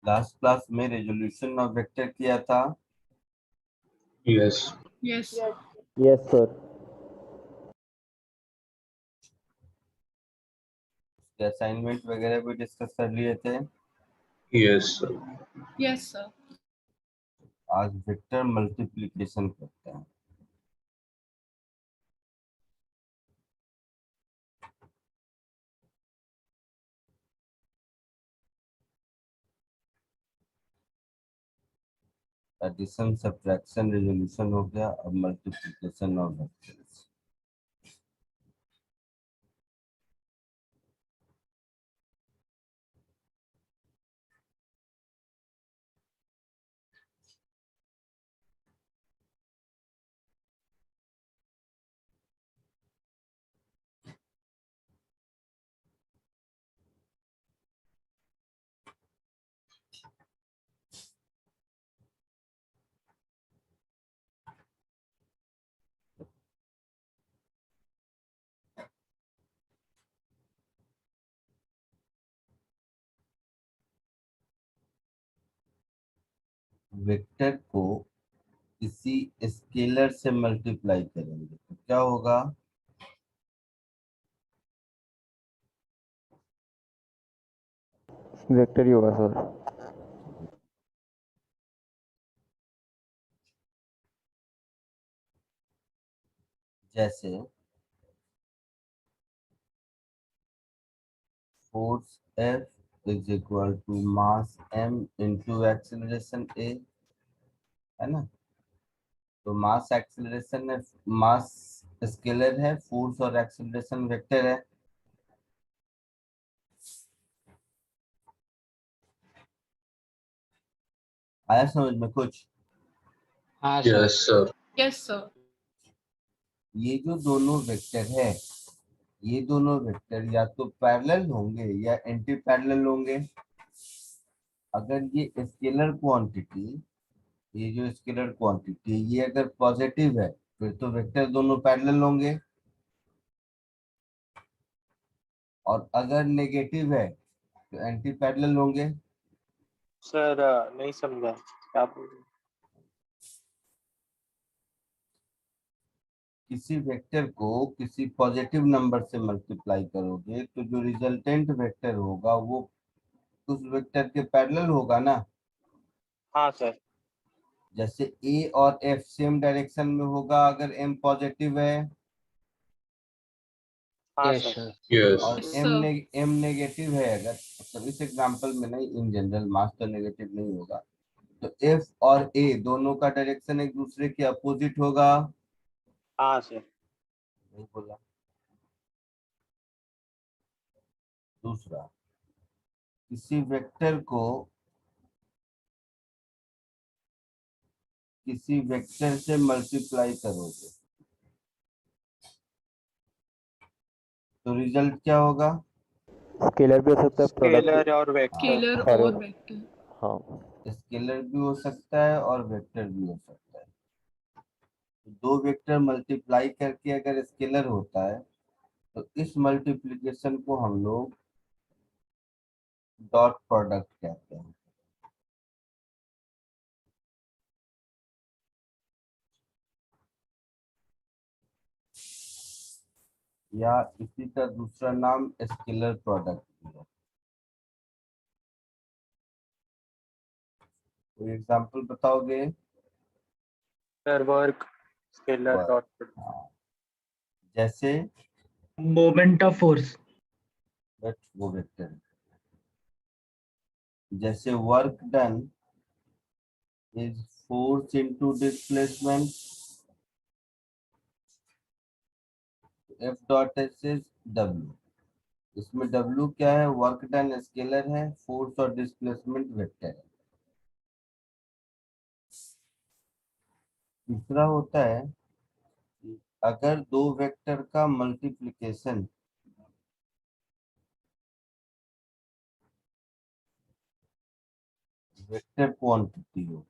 Last class में resolution of vector किया था। Yes. Yes. Yes, sir. Assignment वगैरह भी डिस्कस कर लिए थे। Yes, sir. Yes, sir. आज वेक्टर मल्टीप्लिकेशन करते हैं। एडिशन, सब्ट्रैक्शन, रेजोल्यूशन हो गया, अब मल्टीप्लिकेशन ऑफ वेक्टर्स। वेक्टर को किसी स्केलर से मल्टीप्लाई करेंगे तो क्या होगा? वेक्टर ही होगा सर। जैसे force F is equal to mass M into acceleration A, है ना? तो मास एक्सेलरेशन है, मास स्केलर है, फोर्स और एक्सेलरेशन वेक्टर है। आया समझ में कुछ? हाँ sir. Yes, sir. Yes, sir. ये जो दोनों वेक्टर है, ये दोनों वेक्टर या तो पैरेलल होंगे या एंटी पैरेलल होंगे। अगर ये स्केलर क्वांटिटी, ये जो स्केलर क्वांटिटी ये अगर पॉजिटिव है फिर तो वेक्टर दोनों पैरेलल होंगे, और अगर नेगेटिव है तो एंटी पैरेलल होंगे। सर नहीं समझा क्या बोल रहे हैं? किसी वेक्टर को किसी पॉजिटिव नंबर से मल्टीप्लाई करोगे तो जो रिजल्टेंट वेक्टर होगा वो उस वेक्टर के पैरेलल होगा ना। हाँ सर। जैसे ए और एफ सेम डायरेक्शन में होगा अगर एम पॉजिटिव है, हाँ Yes, सर। Yes. और Yes, M sir. M negative है अगर, मतलब इस एग्जांपल में नहीं, इन जनरल मास तो नेगेटिव नहीं होगा, तो एफ और ए दोनों का डायरेक्शन एक दूसरे के अपोजिट होगा। हाँ सर। नहीं बोला। दूसरा, किसी वेक्टर को किसी वेक्टर से मल्टीप्लाई करोगे तो रिजल्ट क्या होगा? स्केलर भी हो सकता है, प्रोडक्ट स्केलर और वेक्टर। Scalar और और vector. हाँ, स्केलर भी हो सकता है और वेक्टर भी हो सकता है। तो दो वेक्टर मल्टीप्लाई करके अगर स्केलर होता है तो इस मल्टीप्लिकेशन को हम लोग डॉट प्रोडक्ट कहते हैं। या इसी का दूसरा नाम स्केलर प्रोडक्ट भी है। कोई एग्जांपल बताओगे? Sir work scalar work, dot. हाँ, जैसे मोमेंट ऑफ फोर्स। बट वो वेक्टर है। जैसे work done is force into displacement, F dot S is W. इसमें W क्या है? वर्क डन स्केलर है, फोर्स और डिस्प्लेसमेंट वेक्टर है। तीसरा होता है कि अगर दो वेक्टर का मल्टीप्लिकेशन वेक्टर क्वांटिटी हो,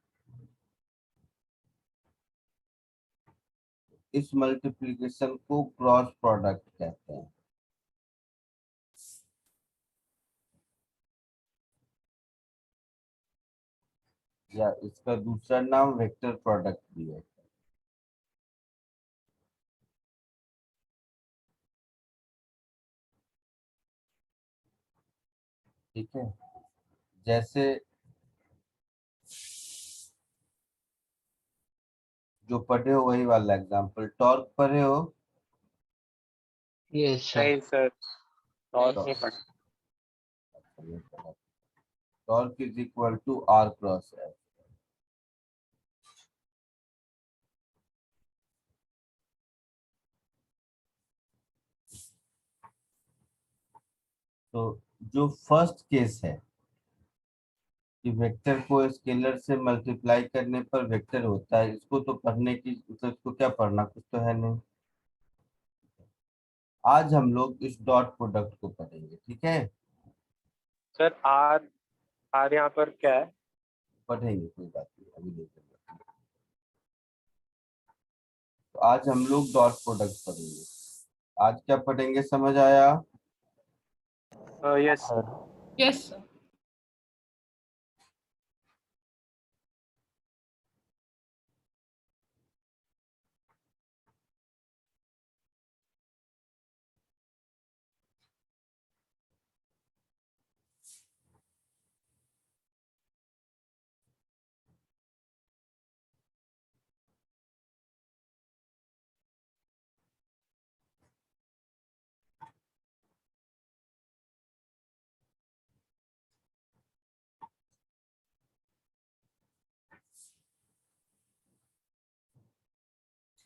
इस मल्टीप्लिकेशन को क्रॉस प्रोडक्ट कहते हैं। या इसका दूसरा नाम वेक्टर प्रोडक्ट भी है। ठीक है, जैसे जो पढ़े हो वही वाला एग्जांपल, टॉर्क पढ़े हो? Yes, sir. नहीं सर, और तो नहीं पढ़ा। Torque is equal to r cross F. तो जो फर्स्ट केस है कि वेक्टर को स्केलर से मल्टीप्लाई करने पर वेक्टर होता है, इसको तो पढ़ने की, मतलब इसको क्या पढ़ना, कुछ तो है नहीं। आज हम लोग इस डॉट प्रोडक्ट को पढ़ेंगे, ठीक है? सर आर, आर यहाँ पर क्या है? पढ़ेंगे, कोई बात नहीं, अभी नहीं पढ़ेंगे। तो आज हम लोग डॉट प्रोडक्ट पढ़ेंगे। आज क्या पढ़ेंगे, समझ आया? यस। Sir Yes, sir.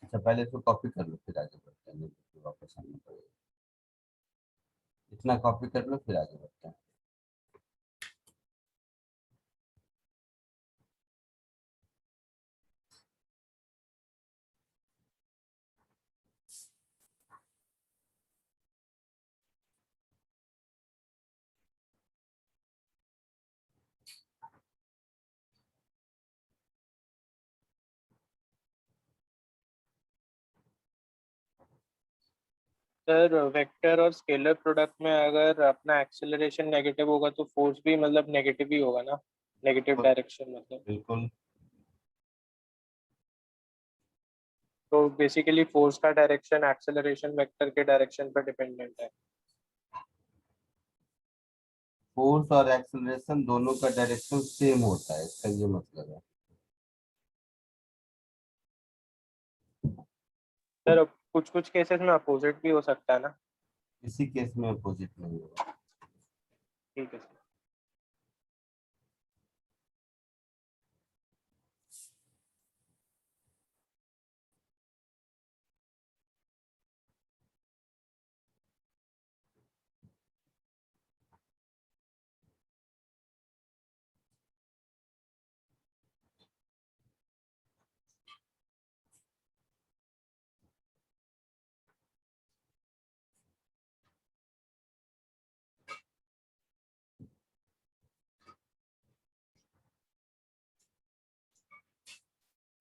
अच्छा, पहले इसको कॉपी कर लो फिर आगे बढ़ते हैं, नहीं तो फिर वापस आना पड़ेगा। इतना कॉपी कर लो फिर आगे बढ़ते हैं। सर वेक्टर और स्केलर प्रोडक्ट में अगर अपना एक्सेलरेशन नेगेटिव होगा तो फोर्स भी मतलब नेगेटिव ही होगा ना, नेगेटिव डायरेक्शन मतलब। बिल्कुल। तो बेसिकली फोर्स का डायरेक्शन एक्सेलरेशन वेक्टर के डायरेक्शन पर डिपेंडेंट है। फोर्स और एक्सेलरेशन दोनों का डायरेक्शन सेम होता है, इसका ये मतलब है। सर कुछ कुछ केसेस में अपोजिट भी हो सकता है ना? किसी केस में अपोजिट नहीं होगा। ठीक है sir.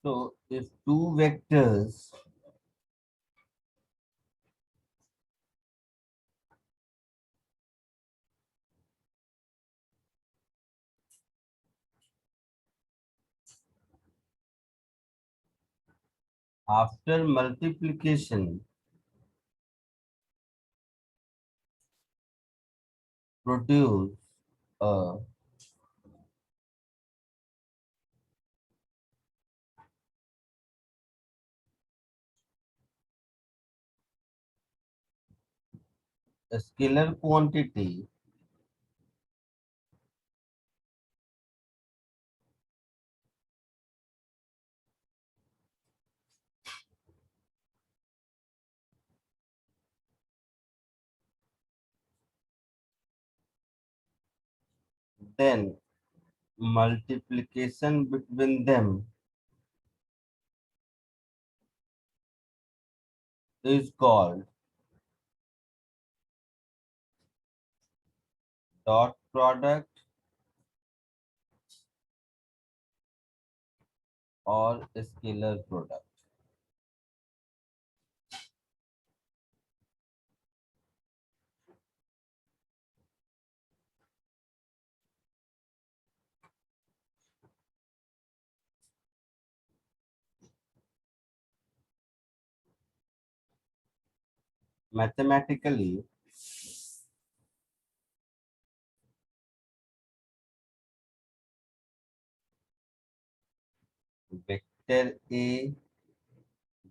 So if two vectors after multiplication produce a scalar quantity, then multiplication between them is called dot product or scalar product. Mathematically vector A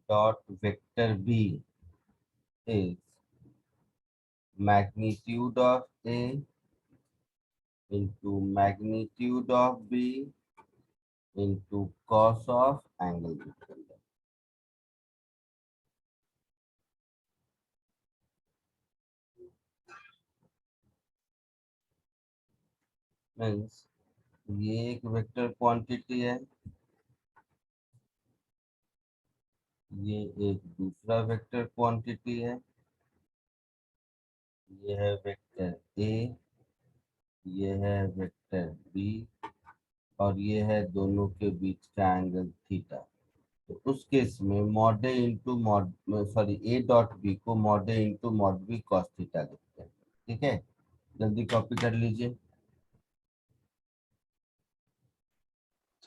dot vector B is magnitude of A into magnitude of B into cos of angle between them. Means ये एक vector quantity है, ये एक दूसरा vector quantity है, ये है vector A, ये है वेक्टर बी और ये है दोनों के बीच का एंगल थीटा। तो उस केस में mod A into mod sorry A dot B को मॉड ए into mod B cos theta लिखते हैं। ठीक है, जल्दी कॉपी कर लीजिए।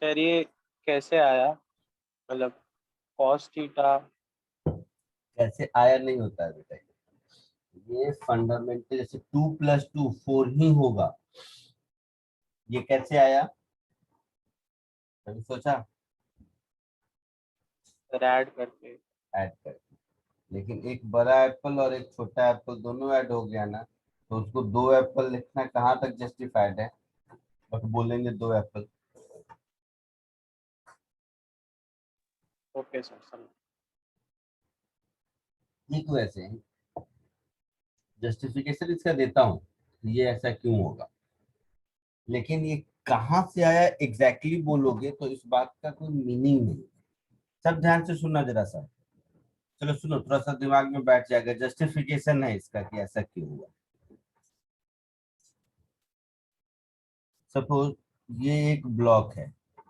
सर ये कैसे आया, मतलब cos थीटा? कैसे आया नहीं होता है बेटा, ये फंडामेंटल, जैसे 2 + 2 4 ही होगा। ये कैसे आया, कभी सोचा? सर ऐड करके। ऐड करके। लेकिन एक बड़ा एप्पल और एक छोटा एप्पल दोनों ऐड हो गया ना, तो उसको 2 एप्पल लिखना कहाँ तक जस्टिफाइड है? बट बोलेंगे 2 एप्पल। ओके सर, समझ। ठीक, वैसे जस्टिफिकेशन इसका देता हूँ ये ऐसा क्यों होगा, लेकिन ये कहाँ से आया एग्जैक्टली बोलोगे तो इस बात का कोई मीनिंग नहीं। सब ध्यान से सुनना जरा सा, चलो सुनो, थोड़ा सा दिमाग में बैठ जाएगा। जस्टिफिकेशन है इसका कि ऐसा क्यों हुआ। सपोज ये एक ब्लॉक है,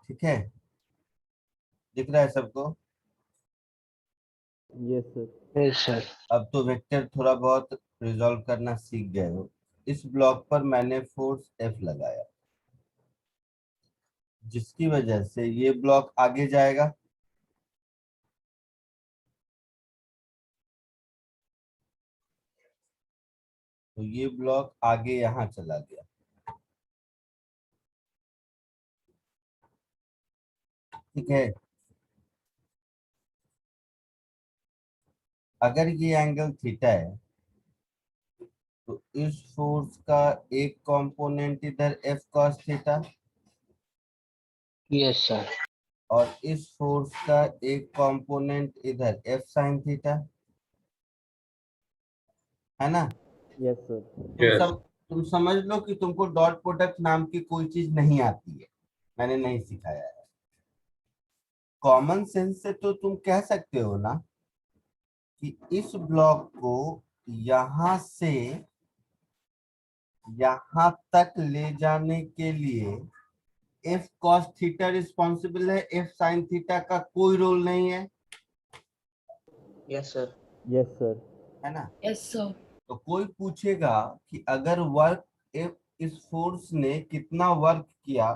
ठीक है, दिख रहा है सबको? Yes sir. Yes sir. अब तो वेक्टर थोड़ा बहुत रिजॉल्व करना सीख गए हो। इस ब्लॉक पर मैंने फोर्स F लगाया, जिसकी वजह से ये ब्लॉक आगे जाएगा। तो ये ब्लॉक आगे यहाँ चला गया, ठीक है। अगर ये एंगल थीटा है तो इस फोर्स का एक कंपोनेंट इधर F cos theta yes sir. और इस फोर्स का एक कंपोनेंट इधर F sin थीटा, है ना? Yes sir. Yes. तुम समझ लो कि तुमको डॉट प्रोडक्ट नाम की कोई चीज नहीं आती है, मैंने नहीं सिखाया है। कॉमन सेंस से तो तुम कह सकते हो ना कि इस ब्लॉक को यहां से यहां तक ले जाने के लिए F cos थीटा रिस्पॉन्सिबल है, F sin थीटा का कोई रोल नहीं है, यस सर। Yes sir. है ना? Yes, sir. तो कोई पूछेगा कि अगर वर्क इस फोर्स ने कितना वर्क किया,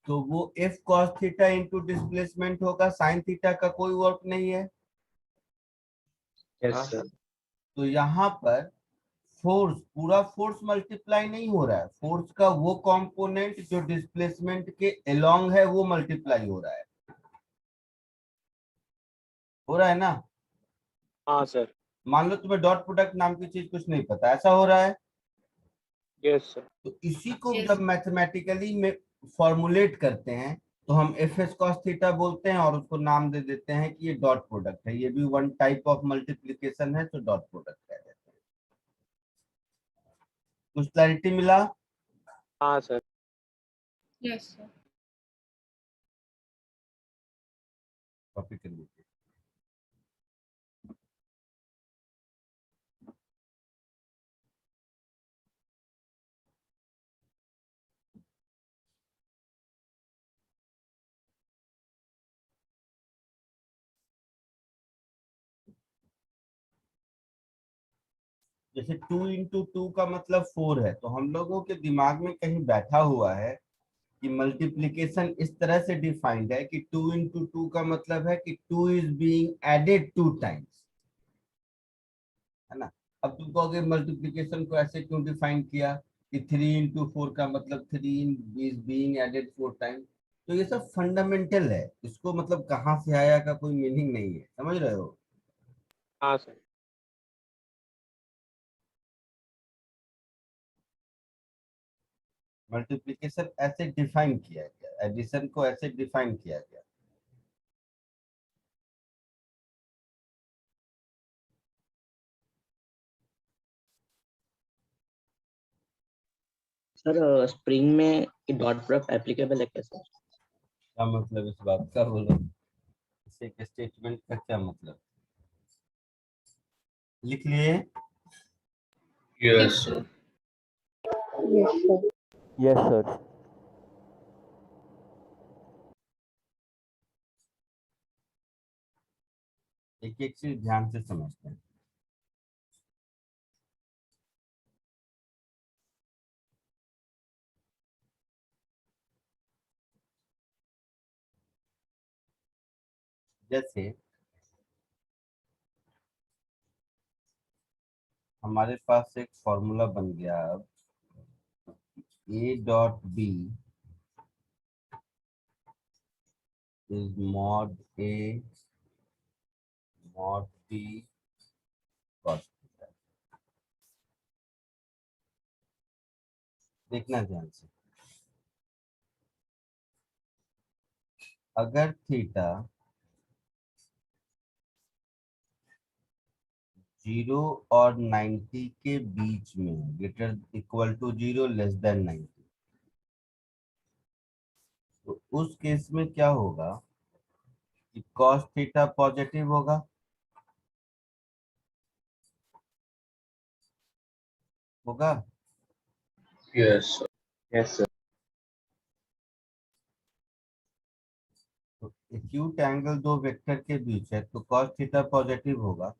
तो वो F cos theta into displacement होगा, साइन थीटा का कोई वर्क नहीं है। Yes sir. तो यहाँ पर फोर्स, पूरा फोर्स मल्टीप्लाई नहीं हो रहा है, फोर्स का वो कंपोनेंट जो डिस्प्लेसमेंट के अलोंग है वो मल्टीप्लाई हो रहा है ना? हाँ सर। मान लो तुम्हें डॉट प्रोडक्ट नाम की चीज कुछ नहीं पता, ऐसा हो रहा है। Yes sir. तो इसी को Yes. जब मैथमेटिकली में फॉर्मुलेट करते हैं तो हम एफ एस कॉस थीटा बोलते हैं और उसको नाम दे देते हैं कि ये डॉट प्रोडक्ट है, ये भी वन टाइप ऑफ मल्टीप्लिकेशन है, तो डॉट प्रोडक्ट कह देते हैं। कुछ क्लैरिटी मिला? हाँ सर। Yes, sir. कॉपी कर लीजिए। जैसे 2 × 2 का मतलब 4 है, तो हम लोगों के दिमाग में कहीं बैठा हुआ है कि मल्टीप्लीकेशन इस तरह से डिफाइंड है कि 2 into 2 का मतलब है कि 2 इज बीइंग एडेड 2 टाइम्स, है ना। अब तुम कहोगे मल्टीप्लीकेशन को ऐसे क्यों डिफाइन किया कि 3 into 4 का मतलब 3 इज बीइंग एडेड 4 टाइम्स। तो ये सब फंडामेंटल है, इसको मतलब कहाँ से आया का कोई मीनिंग नहीं है, समझ रहे हो। हाँ सर। मल्टीप्लिकेशन ऐसे डिफाइन किया गया, एडिशन को ऐसे डिफाइन किया गया। सर स्प्रिंग में डॉट प्रोडक्ट एप्लीकेबल है क्या सर? क्या मतलब इस बात का, बोलो। इस एक स्टेटमेंट का क्या मतलब, लिख लिए। Yes, Yes, sir. sir. Yes, sir. एक एक चीज ध्यान से समझते हैं। जैसे हमारे पास एक फॉर्मूला बन गया, अब A dot B is mod A mod B cos theta. देखना ध्यान से, अगर थीटा 0 और 90 के बीच में, greater equal to 0 less than 90, तो उस केस में क्या होगा कि cos थीटा पॉजिटिव होगा, होगा। Yes, sir. Yes sir. तो एक्यूट एंगल दो वेक्टर के बीच है तो cos थीटा पॉजिटिव होगा।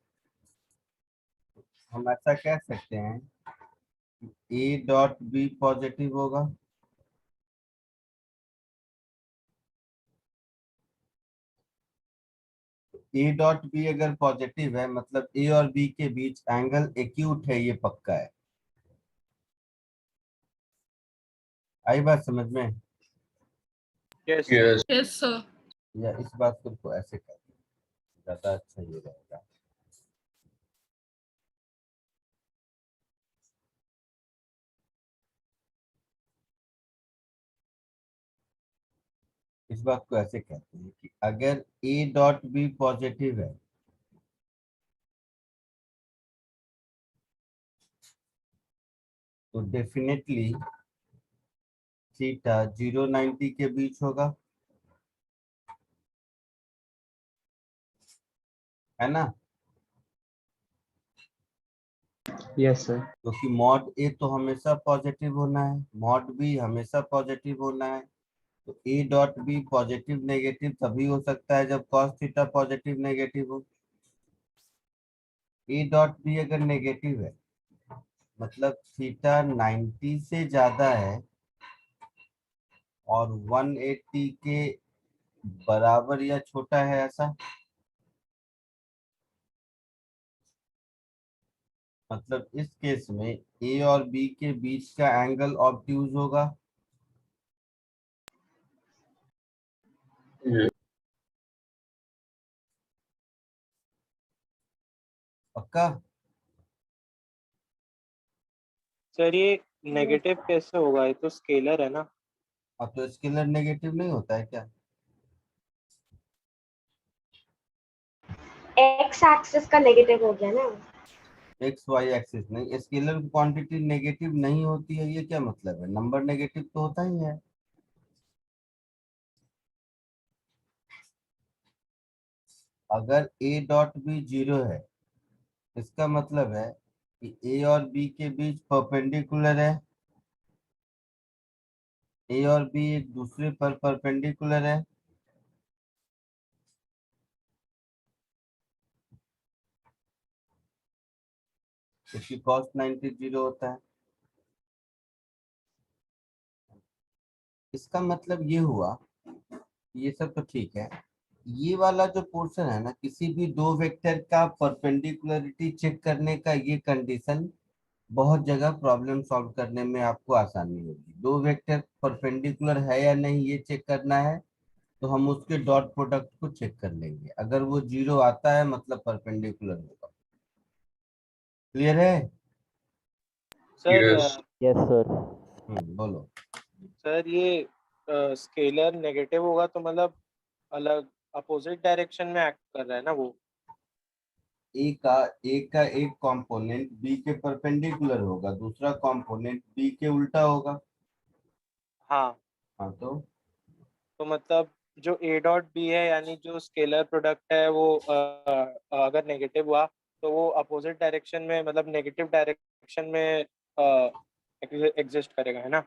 हम ऐसा कह सकते हैं कि ए डॉट बी पॉजिटिव होगा, ए डॉट बी अगर पॉजिटिव है मतलब ए और बी के बीच एंगल एक्यूट है, ये पक्का है। आई बात समझ में, yes sir. Yes, Yes, sir. या इस बात को ऐसे कर ज्यादा अच्छा ये रहेगा। इस बात को ऐसे कहते हैं कि अगर ए डॉट बी पॉजिटिव है तो डेफिनेटली थीटा 0-90 के बीच होगा, है ना। Yes sir. क्योंकि मॉड ए तो हमेशा पॉजिटिव होना है, मॉड बी हमेशा पॉजिटिव होना है। तो ए डॉट बी पॉजिटिव नेगेटिव तभी हो सकता है जब cos थीटा पॉजिटिव नेगेटिव हो। ए डॉट बी अगर नेगेटिव है मतलब थीटा 90 से ज्यादा है और 180 के बराबर या छोटा है, ऐसा मतलब इस केस में ए और बी के बीच का एंगल ऑब्ट्यूज होगा। yes, पक्का। सर ये नेगेटिव कैसे होगा, ये तो स्केलर है ना। अब तो स्केलर नेगेटिव नहीं होता है क्या। एक्स एक्सिस का नेगेटिव हो गया ना। एक्स वाई एक्सिस नहीं, स्केलर क्वांटिटी नेगेटिव नहीं होती है, ये क्या मतलब है, नंबर नेगेटिव तो होता ही है। अगर ए डॉट बी 0 है इसका मतलब है कि ए और बी के बीच परपेंडिकुलर है, ए और बी एक दूसरे पर परपेंडिकुलर है। क्योंकि cos 90 0 होता है। इसका मतलब ये हुआ, ये सब तो ठीक है, ये वाला जो पोर्शन है ना, किसी भी दो वेक्टर का परपेंडिकुलरिटी चेक करने का ये कंडीशन बहुत जगह प्रॉब्लम सॉल्व करने में आपको आसानी होगी। दो वेक्टर परपेंडिकुलर है या नहीं ये चेक करना है, तो हम उसके डॉट प्रोडक्ट को चेक कर लेंगे। अगर वो 0 आता है मतलब परपेंडिकुलर होगा। क्लियर है? Sir Yes. Yes sir. बोलो। सर ये स्केलर नेगेटिव होगा तो मतलब अलग अपोजिट डायरेक्शन में एक्ट कर रहा है ना वो। ए का एक कंपोनेंट बी के परपेंडिकुलर होगा, दूसरा कंपोनेंट बी के उल्टा होगा। हाँ, हाँ तो मतलब जो ए डॉट बी है यानी जो स्केलर प्रोडक्ट है वो अगर नेगेटिव हुआ तो वो अपोजिट डायरेक्शन में मतलब नेगेटिव डायरेक्शन में एग्जिस्ट करेगा, है ना।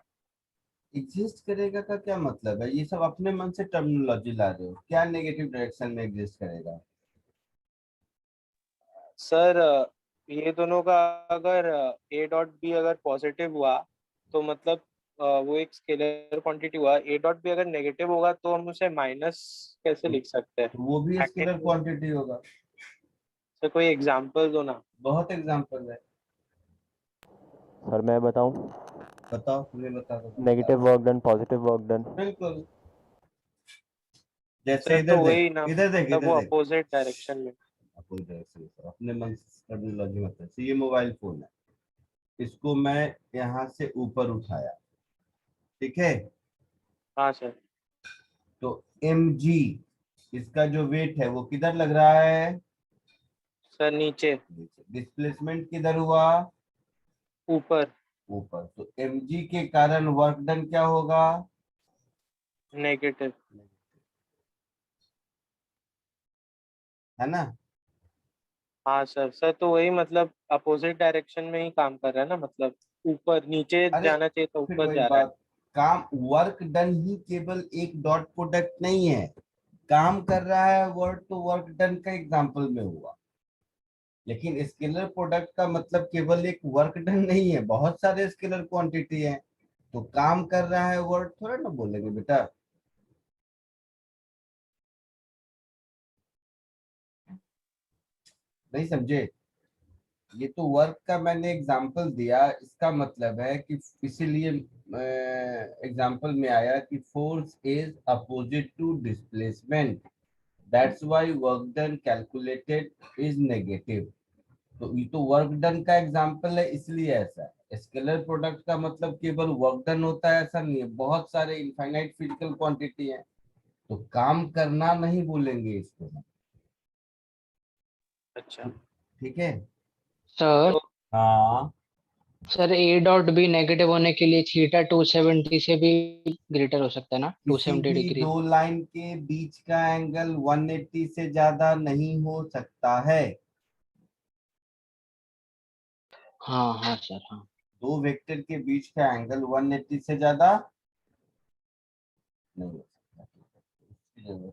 एग्जिस्ट करेगा का क्या मतलब है? ये सब अपने मन से टर्मिनोलॉजी ला रहे हो। क्या नेगेटिव डायरेक्शन में एग्जिस्ट करेगा? सर ये दोनों का अगर ए डॉट बी अगर पॉजिटिव हुआ तो मतलब वो एक स्केलर क्वांटिटी हुआ। ए डॉट बी अगर नेगेटिव होगा तो हम उसे माइनस कैसे लिख सकते हैं? तो वो भी स्केलर मैग्नीट्यूड। क्वांटिटी होगा। सर कोई एग्जांपल दो ना। बहुत एग्जांपल है। सर मैं बताऊं? बताओ, तुम्हें बता दो। Negative work done, positive work done. बिल्कुल। जैसे सर तो इधर देख, वही ना, इधर देख, मतलब इधर वो देख। अपोजिट डायरेक्शन में। अपने डायरेक्शन से अपने मन से टर्मिनोलॉजी मत है। ये मोबाइल फोन है, इसको मैं यहाँ से ऊपर उठाया, ठीक है? हाँ सर। तो mg, इसका जो वेट है वो किधर लग रहा है? सर नीचे। डिस्प्लेसमेंट किधर हुआ? ऊपर। ऊपर। तो mg के कारण वर्क डन क्या होगा? नेगेटिव। है ना? हाँ सर। सर तो वही मतलब अपोजिट डायरेक्शन में ही काम कर रहा है ना, मतलब ऊपर नीचे अरे जाना चाहिए तो फिर ऊपर वही जा रहा है। बात, काम वर्क डन ही केवल एक डॉट प्रोडक्ट नहीं है, काम कर रहा है वर्ड तो वर्क डन का एग्जांपल में हुआ। लेकिन स्केलर प्रोडक्ट का मतलब केवल एक वर्क डन नहीं है, बहुत सारे स्केलर क्वांटिटी है। तो काम कर रहा है वर्ड थोड़ा ना बोलेंगे बेटा। नहीं समझे? ये तो वर्क का मैंने एग्जांपल दिया, इसका मतलब है कि इसीलिए एग्जांपल में आया कि force is opposite to displacement, that's why work done calculated is negative. तो ये तो वर्क डन का एग्जांपल है, इसलिए ऐसा है। स्केलर प्रोडक्ट का मतलब केवल वर्क डन होता है ऐसा नहीं है, बहुत सारे इनफाइनाइट फिजिकल क्वांटिटी है। तो काम करना नहीं बोलेंगे इसको। अच्छा। ठीक है? सर तो हाँ। Sir A dot B negative होने के लिए थीटा 270 से भी ग्रेटर हो सकता है ना, किसी 270 भी डिग्री। दो लाइन के बीच का एंगल 180 से ज्यादा नहीं हो सकता है। हाँ हाँ सर हाँ। दो वेक्टर के बीच का एंगल 180 से ज्यादा नहीं हो सकता। इसकी जरूरत नहीं।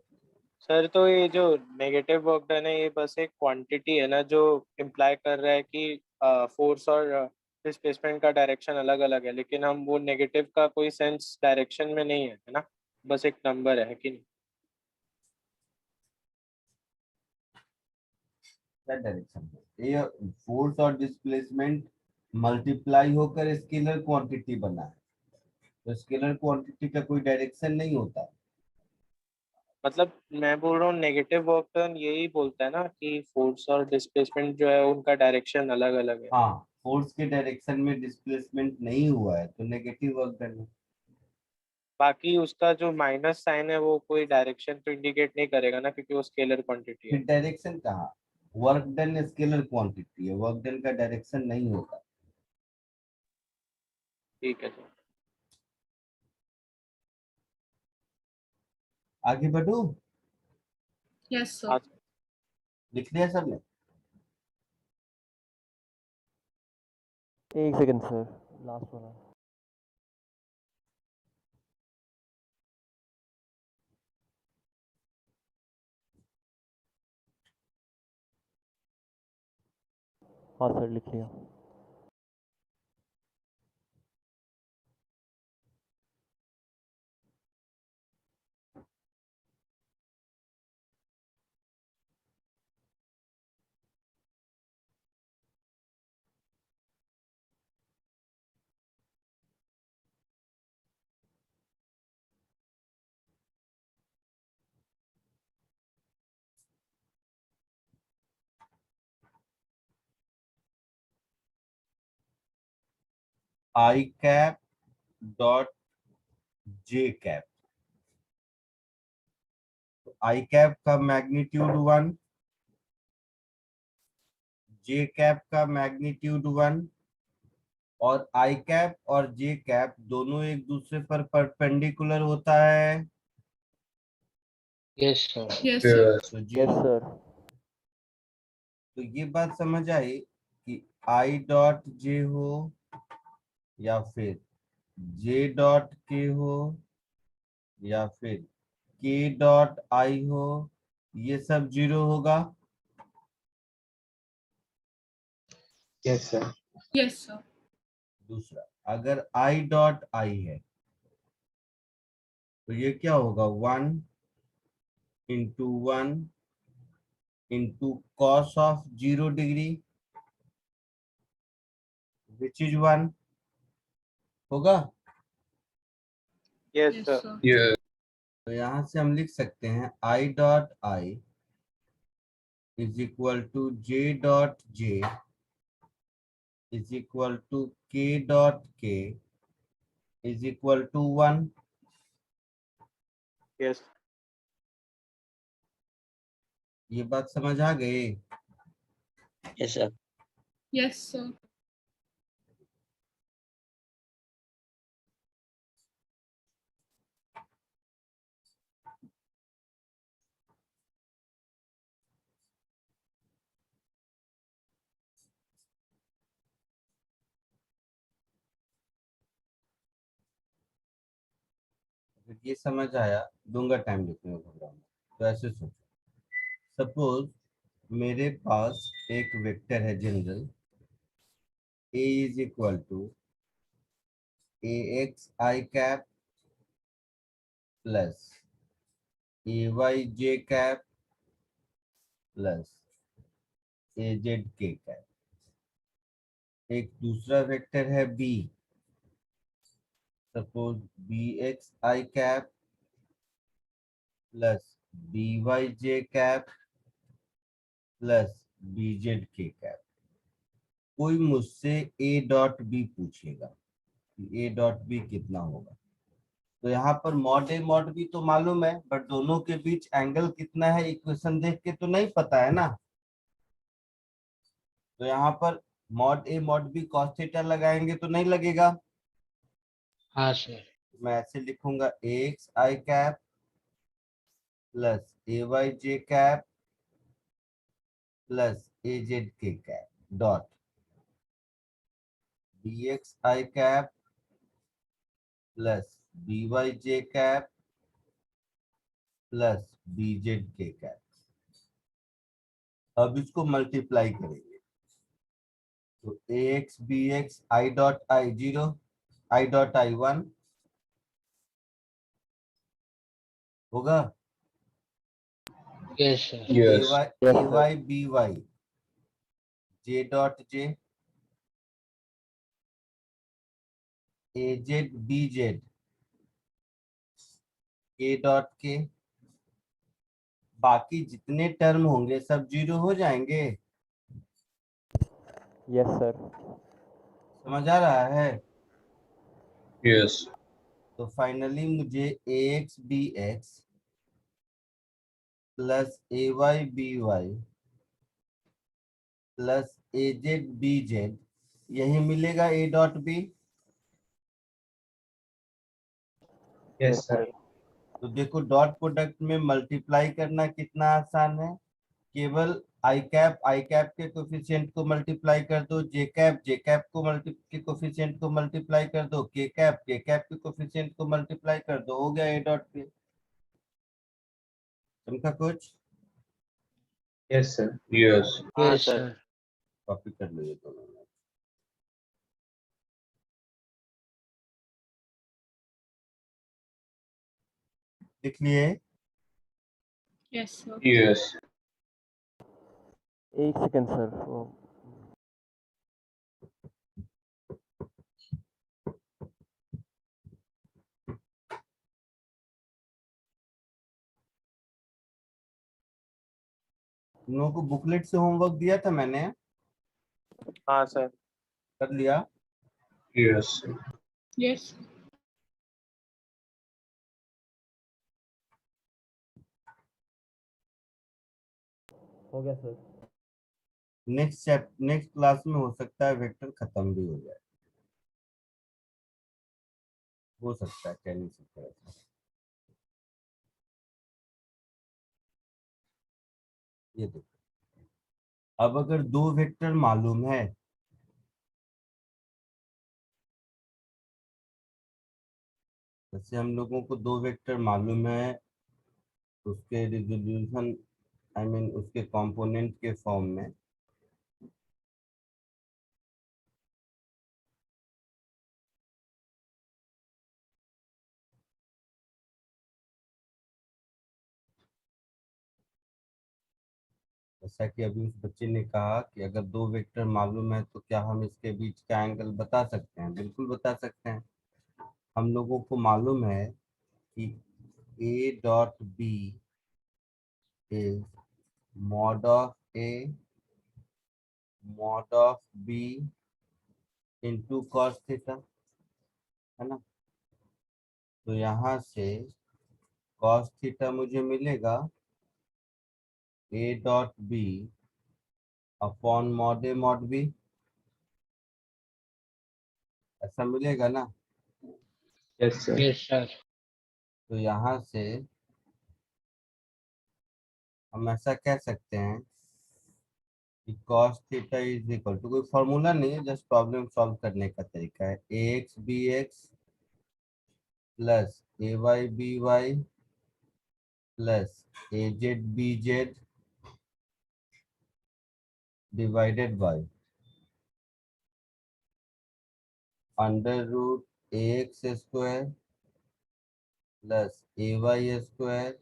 सर तो ये जो नेगेटिव वर्क डन है ये बस एक क्वांटिटी है ना जो इम्प्लाई कर रहा है कि फोर्स और डिस्प्लेसमेंट का डायरेक्शन अलग अलग है, लेकिन हम वो नेगेटिव का कोई सेंस डायरेक्शन में नहीं है ना, बस एक नंबर है कि नहीं। क्या डायरेक्शन है ये? फोर्स और डिस्प्लेसमेंट मल्टीप्लाई होकर स्केलर क्वांटिटी बना है। तो स्केलर क्वांटिटी का कोई डायरेक्शन नहीं होता। मतलब मैं बोल रहा हूँ नेगेटिव वर्क डन यही बोलता है ना कि फोर्स और डिस्प्लेसमेंट जो है उनका डायरेक्शन अलग अलग है। हाँ, फोर्स के डायरेक्शन में डिस्प्लेसमेंट नहीं हुआ है तो नेगेटिव वर्क डन है। बाकी उसका जो माइनस साइन है वो कोई डायरेक्शन तो इंडिकेट नहीं करेगा ना, क्योंकि वो स्केलर क्वांटिटी है। फिर डायरेक्शन कहाँ? वर्क डन स्केलर क्वांटिटी है, वर्क डन का डायरेक्शन नहीं होता। ठीक है सर। आगे बढ़ू? Yes, sir. हाँ। लिख लिया सबने? एक सेकंड सर, लास्ट वाला। हाँ सर लिख लिया। आई कैप डॉट जे कैप। आई कैप का मैग्नीट्यूड 1, जे कैप का मैग्नीट्यूड 1, और आई कैप और जे कैप दोनों एक दूसरे पर परपेंडिकुलर होता है, yes sir. Yes, sir. Yes. तो यस जीरो। सर। तो ये बात समझ आई कि आई डॉट जे हो या फिर जे डॉट के हो या फिर के डॉट आई हो, ये सब जीरो होगा। Yes, sir. Yes, sir. दूसरा, अगर आई डॉट आई है तो ये क्या होगा, 1 × 1 × cos of 0 degree which is 1 होगा। Yes Yes, sir. sir. Yes. तो यहां से हम लिख सकते हैं I dot I is equal to J dot J is equal to K dot K is equal to 1। Yes. ये बात समझ आ गई। Yes, sir. Yes, sir. अगर ये समझ आया, दूंगा टाइम लिखने को प्रोग्राम। तो ऐसे सोचो, सपोज मेरे पास एक वेक्टर है general, A is equal to A X I cap plus A Y J cap plus A Z K cap. एक दूसरा वेक्टर है B, suppose B X I cap plus B Y J cap plus B Z K cap. कोई मुझसे ए dot B पूछेगा कि ए dot b कितना होगा, तो यहाँ पर मॉड ए मॉड बी तो मालूम है, बट दोनों के बीच एंगल कितना है इक्वेशन देख के तो नहीं पता है ना। तो यहाँ पर मॉड ए मॉड बी कॉस थीटा लगाएंगे तो नहीं लगेगा। हाँ सर। मैं ऐसे लिखूंगा A X I cap plus A Y J cap plus A Z K cap dot B X I cap plus B Y J cap plus B Z K cap. अब इसको मल्टीप्लाई करेंगे तो A x B X I dot I 0 I dot I 1 होगा। Yes sir. Yes. A Y B Y J dot J A Z B Z K dot K. बाकी जितने term होंगे सब zero हो जाएंगे। Yes sir. समझ आ रहा है। Yes. तो फाइनली मुझे A x B x plus A Y B Y plus A Z B Z यही मिलेगा A dot B. Yes, sir. तो देखो डॉट प्रोडक्ट में मल्टीप्लाई करना कितना आसान है। केवल आई कैप के कोफिशिएंट को मल्टीप्लाई कर दो, जे कैप के कोफिशिएंट को मल्टीप्लाई कर दो, के कैप के कोफिशिएंट को मल्टीप्लाई कर दो, हो गया ए डॉट पे। समझा कुछ? Yes, sir. Yes. हाँ यस सर। सर। कॉपी कर लो ये दोनों। लिख लिए? Yes, sir. Yes. एक सेकेंड सर, वो तुम लोगों को बुकलेट से होमवर्क दिया था मैंने, हाँ सर। कर लिया? Yes, sir. Yes, sir. हो गया सर। नेक्स्ट क्लास में हो सकता है वेक्टर खत्म भी हो जाए, हो सकता है, कह नहीं सकता ऐसा। ये देखो, अब अगर दो वेक्टर मालूम है, जैसे हम लोगों को दो वेक्टर मालूम है, उसके रिजोल्यूशन आई मीन उसके कंपोनेंट के फॉर्म में, जैसा कि अभी उस बच्चे ने कहा कि अगर दो वेक्टर मालूम है तो क्या हम इसके बीच का एंगल बता सकते हैं? बिल्कुल बता सकते हैं। हम लोगों को मालूम है कि ए dot B is mod of A mod of B into cos theta, है ना? तो यहाँ से कॉस थीटा मुझे मिलेगा A dot B upon mod A mod B, ऐसा मिलेगा ना? Yes, sir. Yes sir. तो यहाँ से हम ऐसा कह सकते हैं कि cos theta is equal to, कोई फॉर्मूला नहीं है, जस्ट प्रॉब्लम सॉल्व करने का तरीका है, a x B x plus A Y B Y plus A Z B Z divided by under root A x square plus A Y square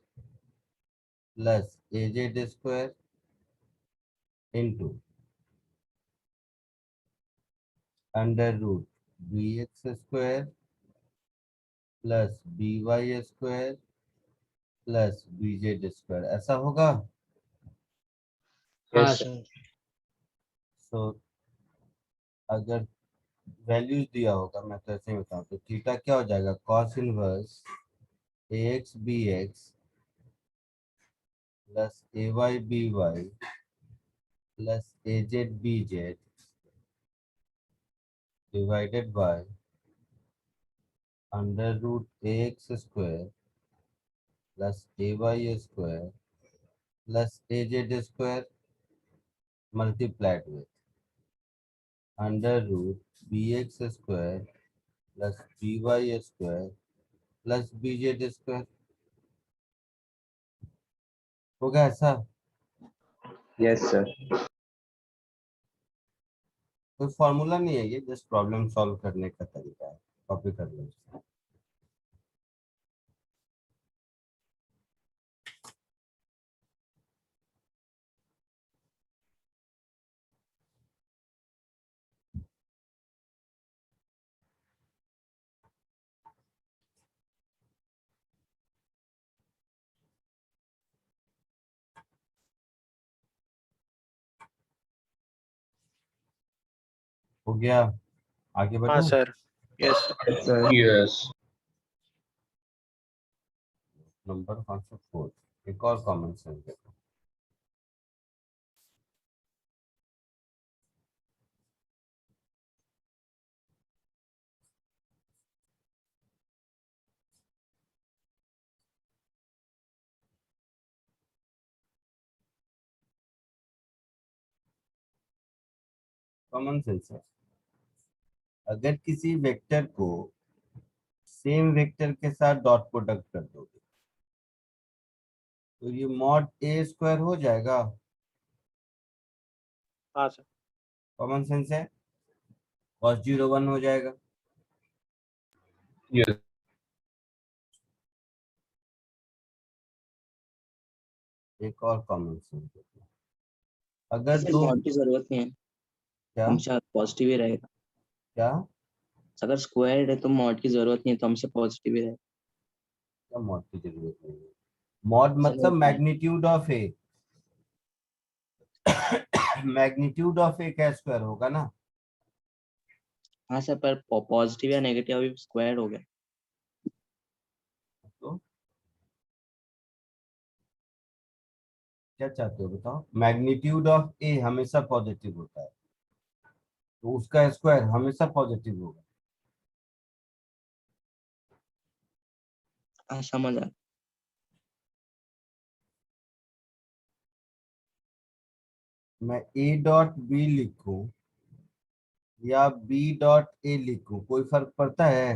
plus A Z square into under root B x square plus B Y square plus B Z square, ऐसा होगा? हाँ Yes, sir. Sir. सो अगर values दिया होगा, मैं तो ऐसे ही बताऊँ, तो थीटा क्या हो जाएगा? Cos inverse A x B x plus A Y B Y plus A Z B Z divided by under root A x square plus A Y square plus A Z square multiplied with under root B x square plus B Y square plus B Z square, होगा ऐसा? Yes, sir. कोई formula नहीं है, ये just problem solve करने का तरीका है, कॉपी कर लो। हो गया, आगे हाँ बढ़ूं? Sir. Yes sir. Yes, sir. Yes. Number कौन सा? 4। एक और कॉमन सेंस देखो, कॉमन सेंस है। अगर किसी वेक्टर को सेम वेक्टर के साथ डॉट प्रोडक्ट कर दोगे तो ये मॉड ए स्क्वायर हो जाएगा। हाँ सर। कॉमन सेंस है। cos 0 1 हो जाएगा। Yes. एक और कॉमन सेंस देखो, अगर सर दो, मॉड की जरूरत नहीं है, क्या हमेशा पॉजिटिव ही रहेगा। क्या अगर स्क्वायर है तो मॉड की जरूरत नहीं है, तो हमसे पॉजिटिव ही रहेगा। क्या मॉड की जरूरत नहीं है? मॉड सर मतलब magnitude of a, magnitude of a का स्क्वायर होगा ना। हाँ सर, पर पॉजिटिव या नेगेटिव अभी स्क्वायर हो गया। तो क्या चाहते हो बताओ? मैग्नीट्यूड ऑफ ए हमेशा पॉजिटिव होता है, तो उसका स्क्वायर हमेशा पॉजिटिव होगा। हाँ समझ आ। मैं ए डॉट बी लिखूं या बी डॉट ए लिखूं, कोई फर्क पड़ता है?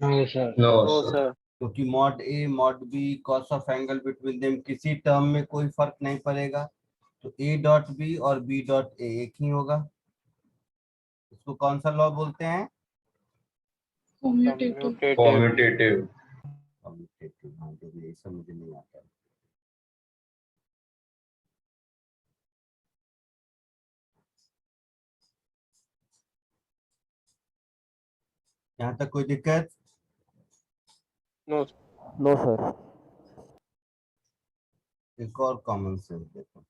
नहीं sir. No, no sir. Sir. क्योंकि mod A mod B cos of angle between them किसी टर्म में कोई फर्क नहीं पड़ेगा, तो ए डॉट बी और बी डॉट ए एक ही होगा। इसको कौन सा लॉ बोलते हैं? Commutative. Commutative. कम्यूटेटिव। हाँ, जो भी ये सब मुझे नहीं आता है। यहाँ तक कोई दिक्कत? No no sir. एक और कॉमन सेंस देखो।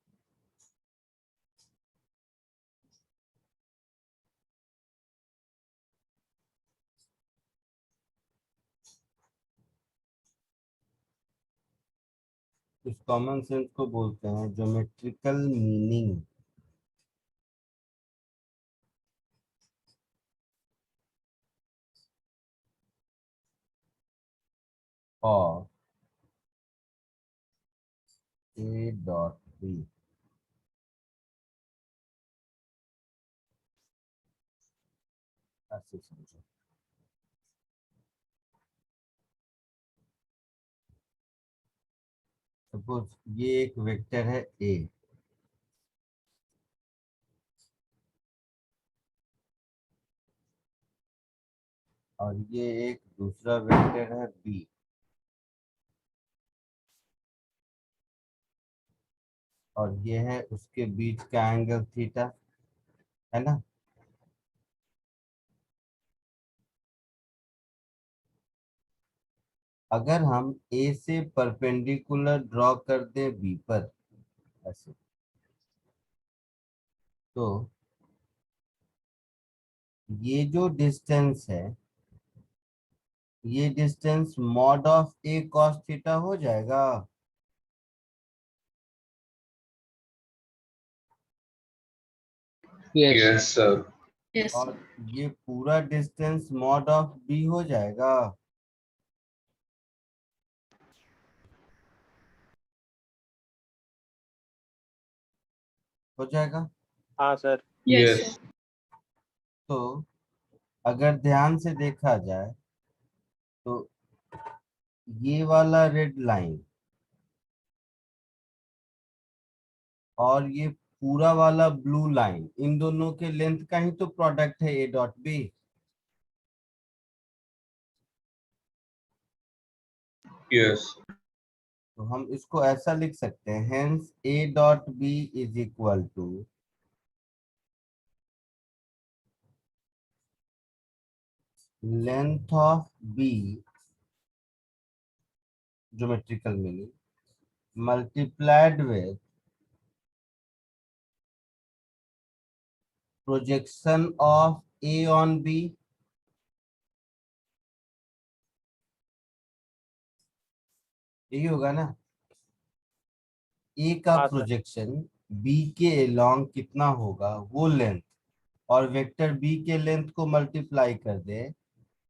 इस कॉमन सेंस को बोलते हैं ज्योमेट्रिकल मीनिंग। और ए डॉट बी ऐसे समझो। सपोज ये एक वेक्टर है ए, और ये एक दूसरा वेक्टर है बी, और ये है उसके बीच का एंगल थीटा, है ना? अगर हम ए से परपेंडिकुलर ड्रॉ कर दें बी पर ऐसे, तो ये जो डिस्टेंस है, ये distance mod of A cos theta हो जाएगा। यस। Yes, sir. Yes, और sir. ये पूरा डिस्टेंस मॉड ऑफ बी हो जाएगा। हो जाएगा। हाँ सर। Yes, Yes. sir. तो अगर ध्यान से देखा जाए तो ये वाला रेड लाइन और ये पूरा वाला ब्लू लाइन, इन दोनों के लेंथ का ही तो प्रोडक्ट है ए डॉट बी। Yes. तो हम इसको ऐसा लिख सकते हैं, hence A dot B is equal to length of B, geometrical meaning, multiplied with projection of A on B. यही होगा ना? ए का हाँ सर। प्रोजेक्शन बी के अलोंग कितना होगा, वो लेंथ, और वेक्टर बी के लेंथ को मल्टीप्लाई कर दे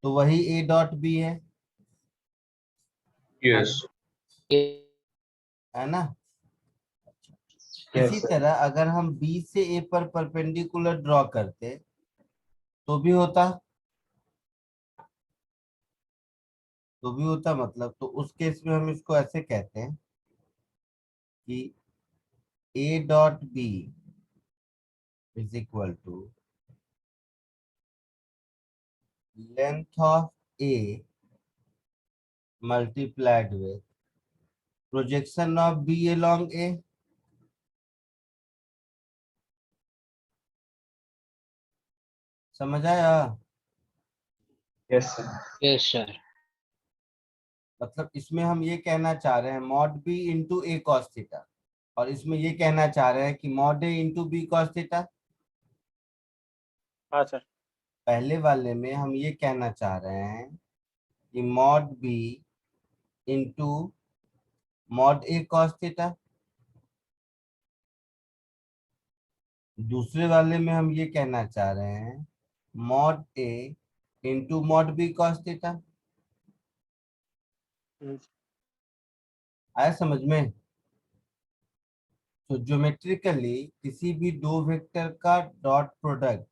तो वही ए डॉट बी है Yes. ना? Yes, इसी sir. तरह अगर हम बी से ए पर परपेंडिकुलर ड्रॉ करते तो भी होता, मतलब, तो उस केस में हम इसको ऐसे कहते हैं कि ए dot B is equal to length of a multiplied with projection of b along a. समझ आया? Yes, sir. Yes sir. मतलब इसमें हम ये कहना चाह रहे हैं mod b into a cos theta, और इसमें ये कहना चाह रहे हैं कि मॉड ए इंटू बी कॉस थीटा। हाँ सर। पहले वाले में हम ये कहना चाह रहे हैं कि mod b into mod a cos theta. दूसरे वाले में हम ये कहना चाह रहे हैं मॉड ए into mod B cos theta. आया समझ में? तो ज्योमेट्रिकली किसी भी दो वेक्टर का dot product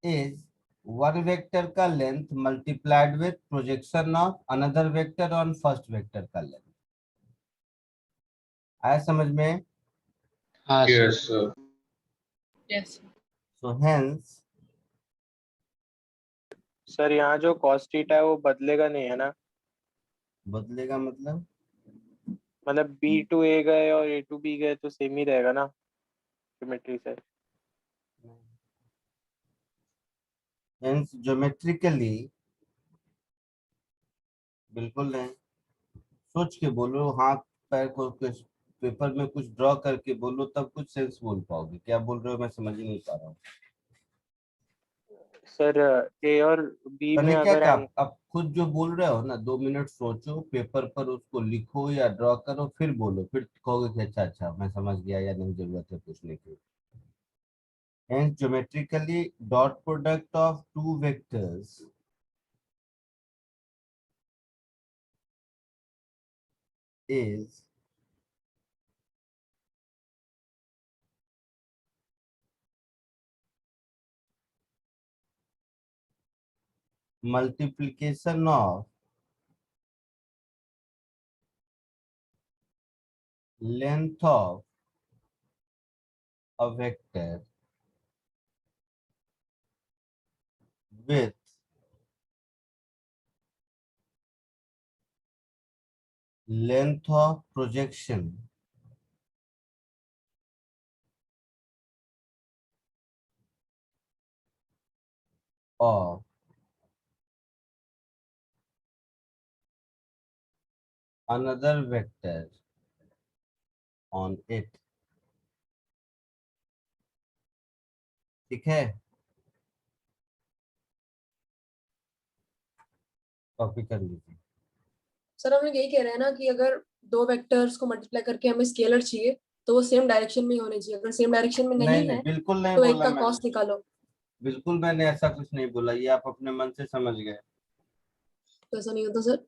is one vector का length multiplied with projection of another vector on first vector का लेंथ। आया समझ में? हाँ sir. Yes, sir. Yes, sir. So hence sir यहाँ जो cos थीटा है वो बदलेगा नहीं है ना? बदलेगा मतलब मतलब B to A गए और A to B गए तो सेम ही रहेगा ना ज्योमेट्री से? हेंस ज्योमेट्रिकली बिल्कुल नहीं। सोच के बोलो, हाथ पैर को कुछ पेपर में कुछ ड्रॉ करके बोलो, तब कुछ सेंस बोल पाओगे। क्या बोल रहे हो मैं समझ ही नहीं पा रहा हूँ। सर A और B में मैंने क्या अगर कहा, अब खुद जो बोल रहे हो ना, 2 मिनट सोचो, पेपर पर उसको लिखो या ड्रॉ करो, फिर बोलो, फिर कहोगे कि अच्छा अच्छा मैं समझ गया या नहीं जरूरत है पूछने की। Hence geometrically dot product of two vectors is multiplication of length of a vector with length of projection of another vector on it। ठीक है, कॉपी कर लीजिए। सर हम लोग यही कह रहे हैं ना कि अगर दो वेक्टर्स को मल्टीप्लाई करके हमें स्केलर चाहिए तो वो सेम डायरेक्शन में ही होने चाहिए। अगर सेम डायरेक्शन में नहीं है बिल्कुल नहीं तो एक बोला का मैंने, कॉस्ट निकालो। बिल्कुल मैंने ऐसा कुछ नहीं बोला, ये आप अपने मन से समझ गए। तो ऐसा नहीं होता सर।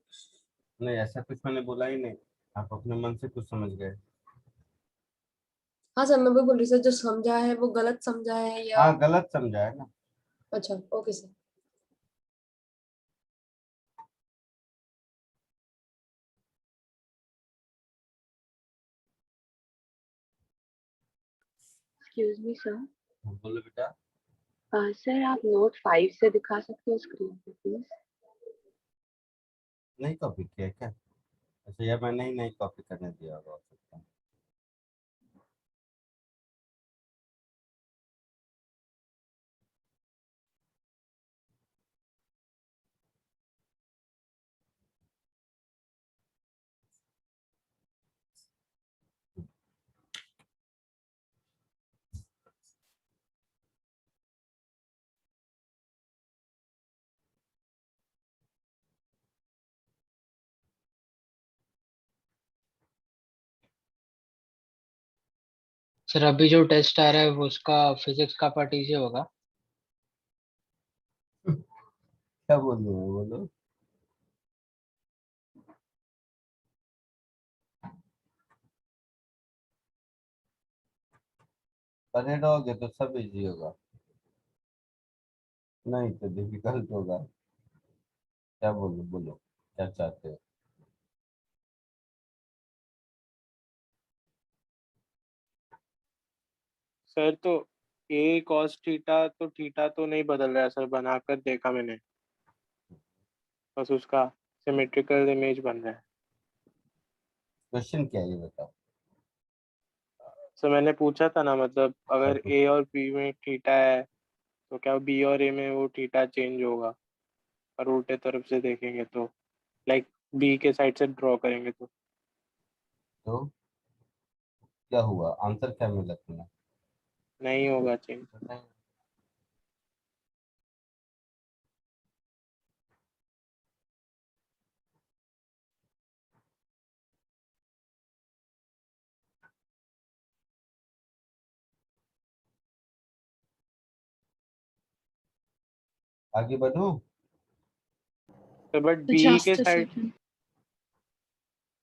नहीं, ऐसा कुछ मैंने बोला ही नहीं, आप अपने मन से कुछ समझ गए। हाँ सर, मैं वही बोल रही सर, जो समझा है वो गलत समझा है या? हाँ, गलत समझा है ना। अच्छा okay sir. Excuse me sir. बोलो बेटा। सर आप नोट 5 से दिखा सकते हो स्क्रीन पे प्लीज? नहीं कॉपी किया क्या? अच्छा, या मैंने ही नहीं कॉपी करने दिया होगा, हो सकता है। सर अभी जो टेस्ट आ रहा है वो उसका फिजिक्स का पार्ट इजी होगा। क्या बोल रहे हो, बोलो। पढ़े रहोगे तो सब इजी होगा, नहीं तो डिफिकल्ट होगा। क्या बोलो, बोलो क्या चाहते हो। सर तो A cos थीटा तो नहीं बदल रहा है सर, बनाकर देखा मैंने, बस उसका सिमेट्रिकल इमेज बन रहा है। क्वेश्चन क्या है ये बताओ। सर मैंने पूछा था ना, मतलब अगर तो A और B में थीटा है तो क्या B और A में वो थीटा चेंज होगा? और उल्टे तरफ से देखेंगे तो, लाइक B के साइड से ड्रॉ करेंगे तो क्या हुआ, आंसर क्या मिला तुम्हें? नहीं होगा चेंज। बताइए। आगे बढ़ो। तो बट So बी just के a side second.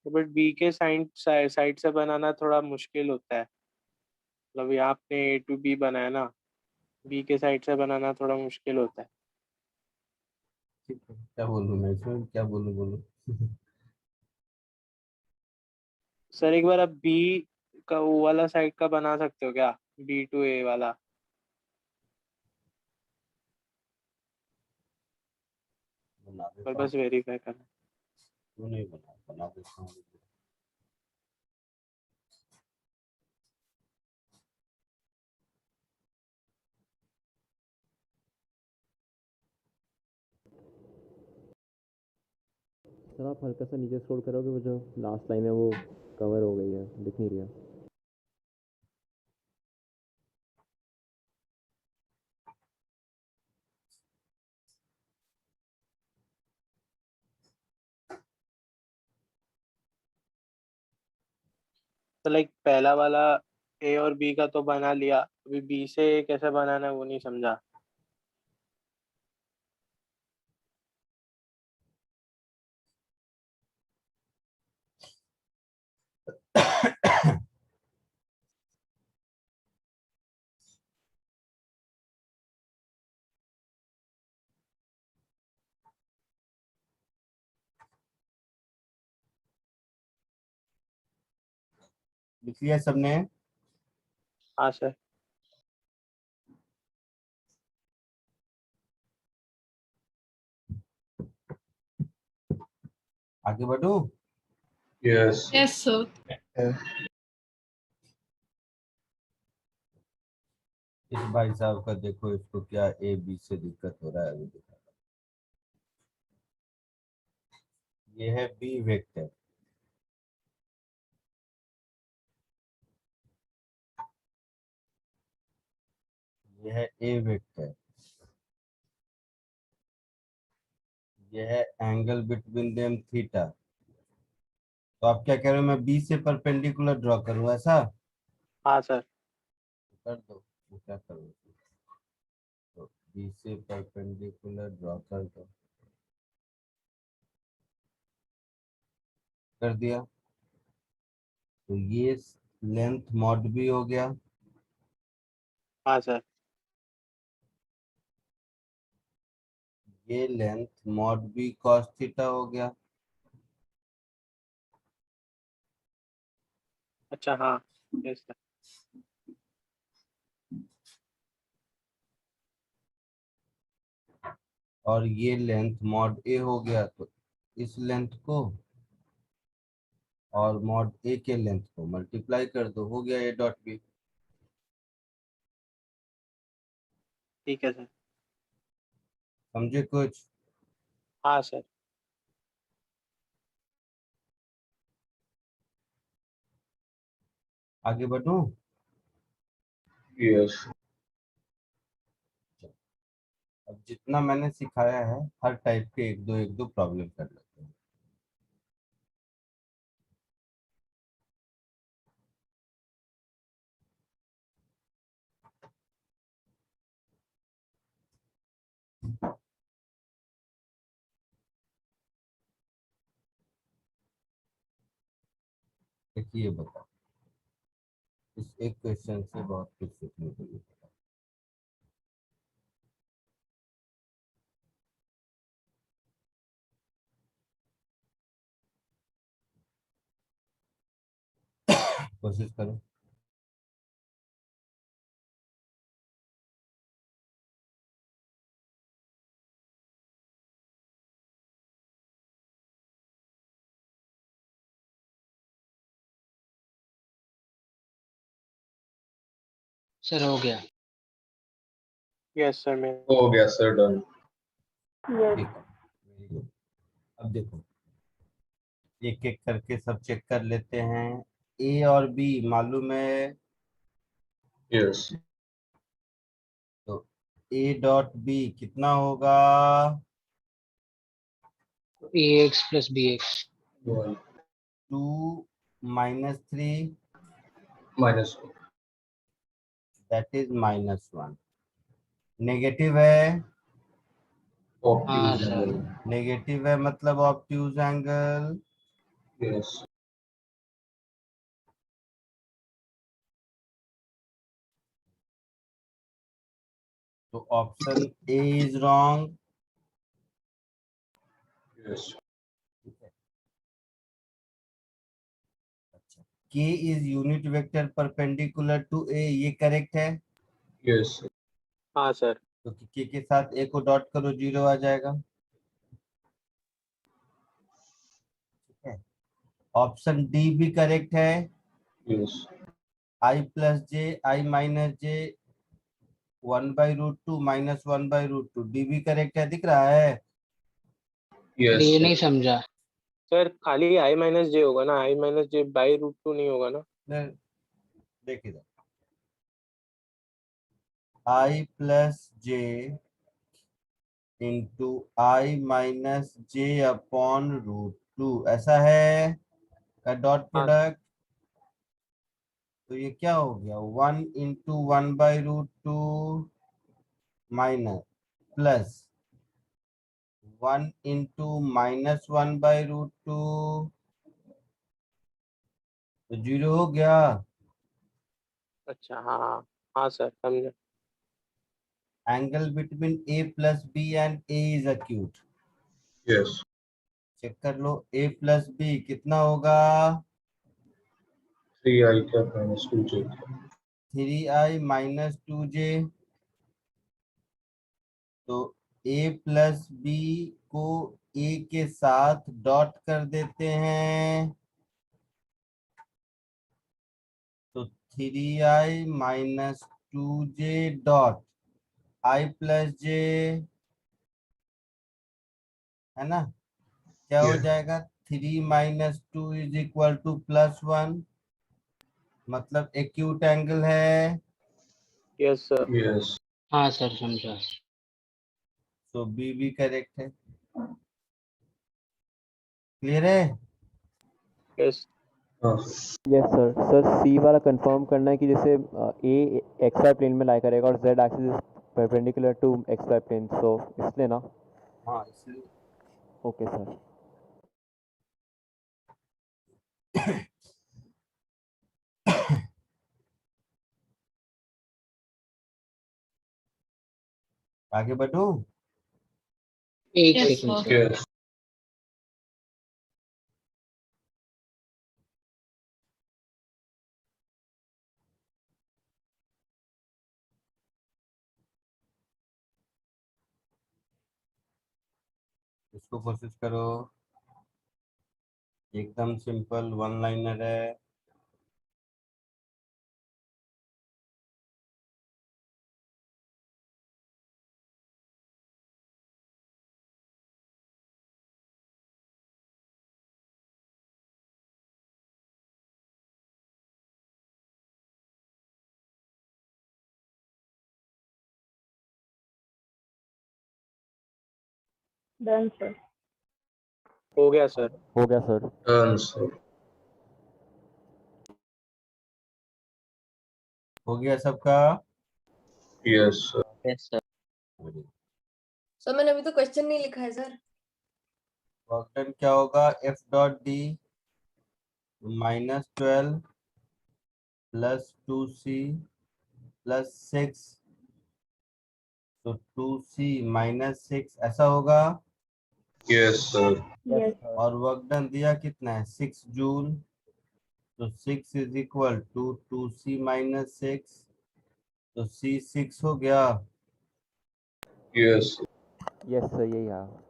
But B के साइड से बनाना थोड़ा मुश्किल होता है। मतलब यहाँ आपने ए टू बी बनाया ना, बी के साइड से बनाना थोड़ा मुश्किल होता है। ठीक है, क्या बोलूं मैं इसमें, क्या बोलूं बोलो। सर एक बार आप बी का वो वाला साइड का बना सकते हो क्या, बी टू ए वाला? बना और देता हूँ। बस वेरीफाई करना। क्यों नहीं बना देता हूँ। सर आप हल्का सा नीचे स्क्रॉल करोगे, वो जो लास्ट लाइन है वो कवर हो गई है, दिख नहीं रही है। तो लाइक पहला वाला ए और बी का तो बना लिया, अभी बी से कैसे बनाना है वो नहीं समझा। लिख लिया सबने? हाँ सर। आगे बढ़ो। Yes. Yes, sir. इस भाई साहब का देखो, इसको क्या ए बी से दिक्कत हो रहा है अभी देखो। ये है बी वेक्टर, ये है ए वेक्टर, ये है एंगल बिटवीन देम थीटा। तो आप क्या कह रहे हो, मैं बी से परपेंडिकुलर ड्रॉ करूं ऐसा? हाँ सर। कर दो, मैं क्या करूँ। तो बी से परपेंडिकुलर ड्रॉ कर दो, कर दिया। तो ये लेंथ मॉड भी हो गया, हाँ सर। ये लेंथ मॉड भी कॉस थीटा हो गया। अच्छा हाँ। Yes sir. और ये लेंथ मॉड ए हो गया, तो इस लेंथ को और मॉड ए के लेंथ को मल्टीप्लाई कर दो, हो गया ए डॉट बी। ठीक है सर। समझे कुछ? हाँ सर। आगे बढ़ूं? Yes. अब जितना मैंने सिखाया है, हर टाइप के एक दो प्रॉब्लम कर लेते हैं। देखिए बताओ, इस एक क्वेश्चन से बहुत कुछ सीखने को मिलता है। कोशिश करो। सर हो गया। यस सर मैं। हो गया sir, done. यस ठीक है, वेरी गुड। अब देखो, एक एक करके सब चेक कर लेते हैं। ए और बी मालूम है, Yes. तो ए डॉट बी कितना होगा? A x plus b x. 1 2 -3, minus 1. That is -1। Negative है हाँ Obtuse सर। angle. नेगेटिव है मतलब ऑब्ट्यूज एंगल। Yes. तो option a is wrong. Yes. अच्छा, k is unit vector perpendicular to a, ये करेक्ट है। Yes. हाँ सर। तो के साथ ए को डॉट करो, 0 आ जाएगा। ठीक है, ऑप्शन डी भी करेक्ट है। Yes. आई प्लस जे आई माइनस जे 1/√2 माइनस 1/√2, डी भी करेक्ट है, दिख रहा है। Yes. ये Sir. नहीं समझा। सर खाली आई माइनस जे होगा ना, i minus j by root two नहीं होगा ना। देखिए, i plus j into i minus j upon √2, ऐसा है का डॉट हाँ प्रोडक्ट। तो ये क्या हो गया, 1 into 1/√2 minus plus 1 into minus 1/√2, तो 0 हो गया। अच्छा। हाँ हाँ हाँ सर समझा। Angle between A plus B and A is acute. Yes. Check कर लो, ए प्लस बी कितना होगा, 3 I cap minus 2 J cap. 3i minus 2j। तो ए प्लस बी को ए के साथ डॉट कर देते हैं, तो 3i minus 2j dot i plus j, है ना। क्या हो Yeah. जाएगा, 3 माइनस 2 इज इक्वल टू +1, मतलब एक्यूट एंगल है। Yes sir. Yes. हाँ सर समझा। तो बी भी करेक्ट है। क्लियर है। यस। Yes sir. सर सी वाला कंफर्म करना है कि जैसे ए एक्स वाई प्लेन में लाई करेगा और z axis perpendicular to x y plane, so इसलिए ना। हाँ इसलिए। Okay sir. आगे बढ़ो। एक Yes, second sir. Sir. Yes. इसको कोशिश करो, एकदम सिंपल वन लाइनर है। Done sir. हो गया सर। हो गया सर। Done, sir. हो गया सबका। Yes, sir. Yes sir. Sir मैंने अभी तो क्वेश्चन नहीं लिखा है सर। वर्क डन क्या होगा, F dot D -12 plus 2c plus 6, तो 2c -6 ऐसा होगा। Yes, sir. यस और वर्क डन दिया कितना है, 6 जूल। तो 6 इज इक्वल टू 2c -6, तो c 6 हो गया। Yes. यस सर, यही है।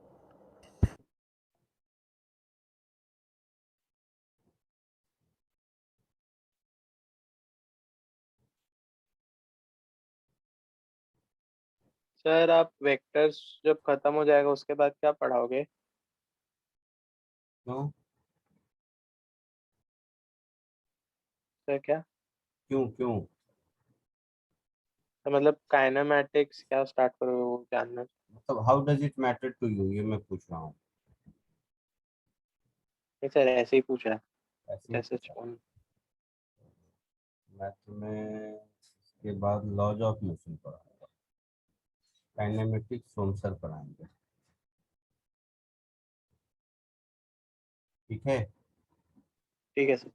सर आप वेक्टर्स जब खत्म हो जाएगा उसके बाद क्या पढ़ाओगे? क्यों सर क्या क्यों क्यों तो मतलब काइनेमैटिक्स क्या स्टार्ट करोगे वो जानना। मतलब how does it matter to you, ये मैं पूछ रहा हूँ। नहीं सर ऐसे ही पूछ रहा है। ऐसे ही ऐसे पूछा। कौन। मैं तुम्हें इसके बाद लॉज ऑफ मोशन पढ़ाऊंगा, काइनेमेटिक्स सोम सर पढ़ाएंगे। ठीक है। ठीक है सर।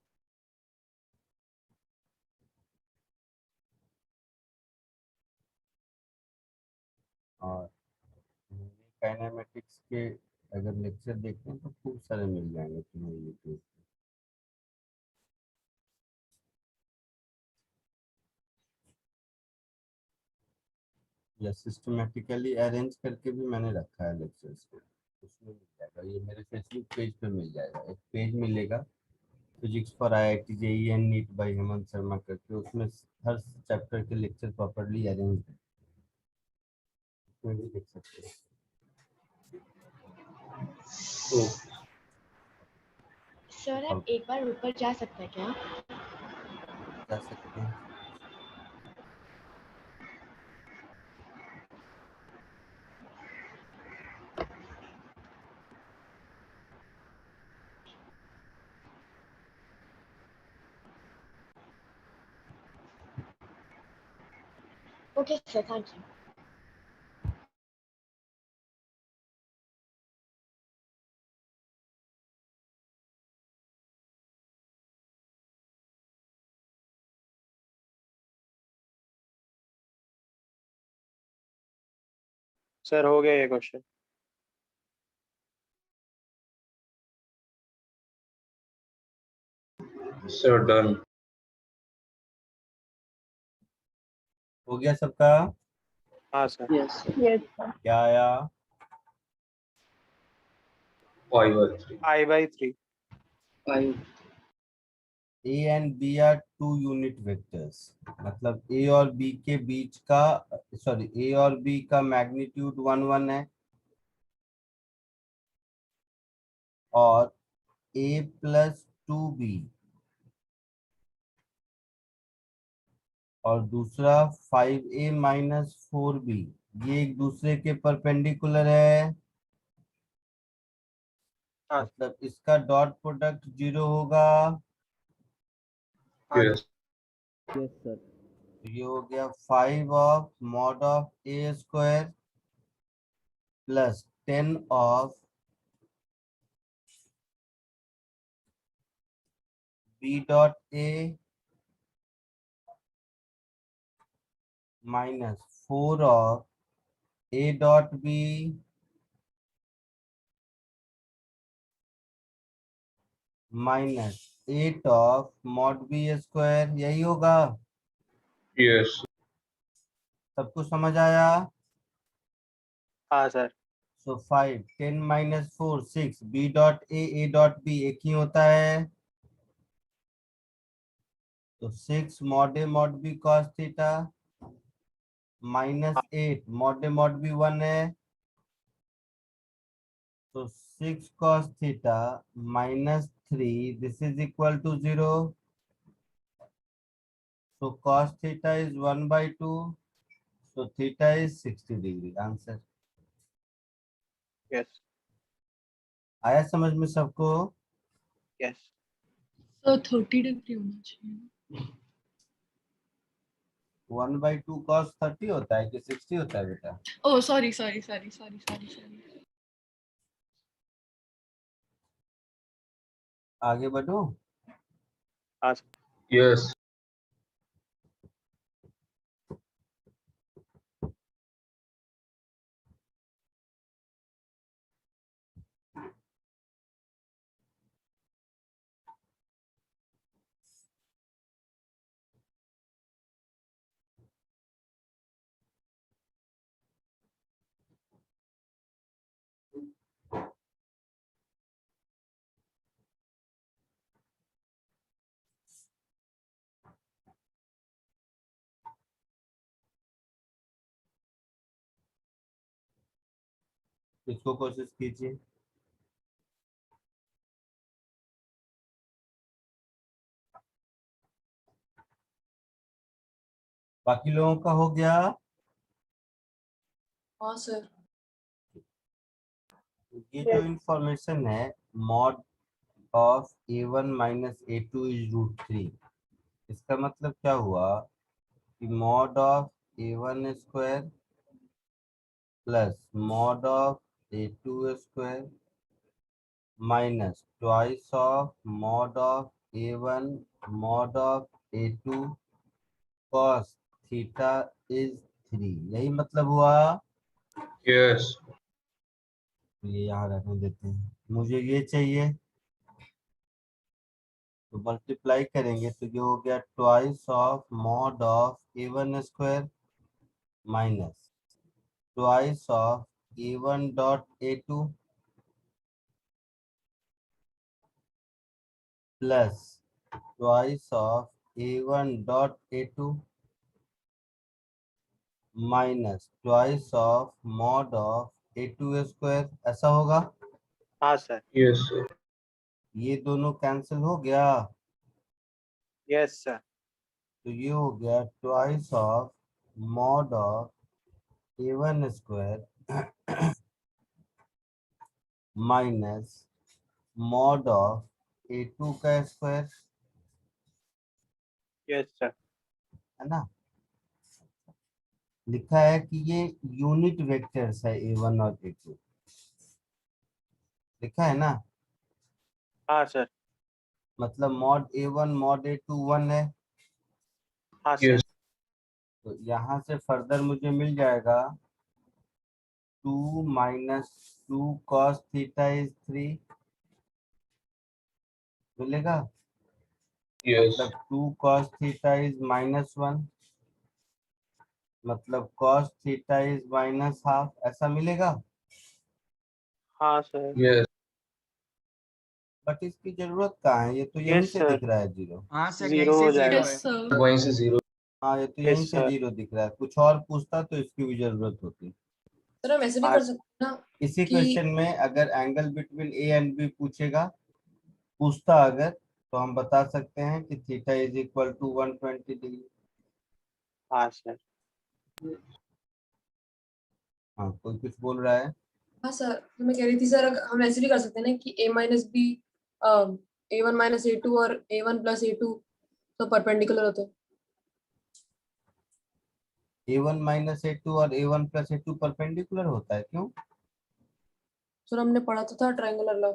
और काइनेमेटिक्स के अगर लेक्चर देखें तो खूब सारे मिल जाएंगे तुम्हें यूट्यूब पे। या सिस्टमेटिकली अरेंज करके भी मैंने रखा है लेक्चर्स को, उसमें मिल जाएगा। ये मेरे फेसबुक पेज पे मिल जाएगा, एक पेज मिलेगा physics for IIT JEE and NEET by Hemant Sharma करके, उसमें हर चैप्टर के लेक्चर प्रॉपर्ली अरेंज है, उसमें भी देख सकते हैं। तो सर आप एक बार ऊपर जा सकते हैं क्या? जा सकते हैं। Okay sir, thank you. Sir हो गया ये क्वेश्चन। Sir done. हो गया सबका? हाँ sir. Yes, sir. Yes sir. क्या आया? 5/3। I/3। 5. A and B are two unit vectors, मतलब A और B के बीच का, सॉरी A और B का मैग्नीट्यूड 1 1 है, और A प्लस 2B और दूसरा 5A माइनस 4B, ये एक दूसरे के परपेंडिकुलर है, हाँ मतलब इसका डॉट प्रोडक्ट 0 होगा। हाँ यस। Yes sir. तो ये हो गया 5 of mod of A square plus 10 of B dot A minus 4 of A dot B minus 8 of mod B square, यही होगा। यस। सबको समझ आया? हाँ sir. So 5 10 minus 4 6, B dot A dot B एक ही होता है, तो 6 mod A mod B cos theta minus 8 mod A mod B 1 है, तो 6 cos theta minus 3, this is equal to 0, so cos theta is 1/2, so theta is 60 degree, answer. Yes आया समझ में सबको? यस। तो 30 डिग्री होना चाहिए। 1/2 cos 30 होता है कि 60 होता है बेटा? Oh sorry sorry sorry sorry sorry sorry. आगे बढ़ो। हाँ सर। यस। इसको कोशिश कीजिए। बाकी लोगों का हो गया? हाँ सर। ये जो इंफॉर्मेशन है, mod of A1 minus A2 is √3, इसका मतलब क्या हुआ कि mod of A1 square plus mod of A2 square minus twice of mod of A1 mod of A2 cos theta is 3। यही मतलब हुआ। Yes. ये यहाँ रखने देते हैं, मुझे ये चाहिए तो मल्टीप्लाई करेंगे तो ये हो गया twice of mod of A1 square minus twice of A1 dot A2 plus twice of A1 dot A2 minus twice of mod of A2 square. ऐसा होगा। हाँ सर। Yes, sir. ये दोनों कैंसिल हो गया यस सर। तो ये हो गया twice of mod of A1 square minus mod of A2 का स्क्वायर, यस सर। है ना। लिखा है कि ये यूनिट वेक्टर्स है A1 और A2, लिखा है ना। हाँ सर। मतलब मॉड A1 मॉड A2 1 है। हाँ सर। Yes. तो यहाँ से फर्दर मुझे मिल जाएगा 2 माइनस 2 cos थीटा इज 3 मिलेगा। Yes. मतलब 2 cos थीटा इज -1 मतलब cos थीटा इज -हाफ, ऐसा मिलेगा। हाँ सर। Yes. बट इसकी जरूरत कहाँ है, ये तो यहीं यस से सर। दिख रहा है जीरो। हाँ सर, यहीं जीरो से हो जीरो जाएगा। यस है। सर। Why is 0? हाँ ये तो यहीं यस से सर। जीरो दिख रहा है, कुछ और पूछता तो इसकी भी जरूरत होती। सर हम ऐसे भी हाँ कर सकते हैं ना इसी कि क्वेश्चन में अगर angle between A and B पूछता अगर, तो हम बता सकते हैं कि theta is equal to 120 degree. हाँ सर। हाँ कोई कुछ बोल रहा है। हाँ सर, तो मैं कह रही थी सर हम ऐसे भी कर सकते हैं ना कि A minus B A1 minus A2 और A1 प्लस A2 तो परपेंडिकुलर होते हैं। A1 माइनस A2 और A1 प्लस A2 परपेंडिकुलर होता है, क्यों? सर हमने पढ़ा तो था triangular law,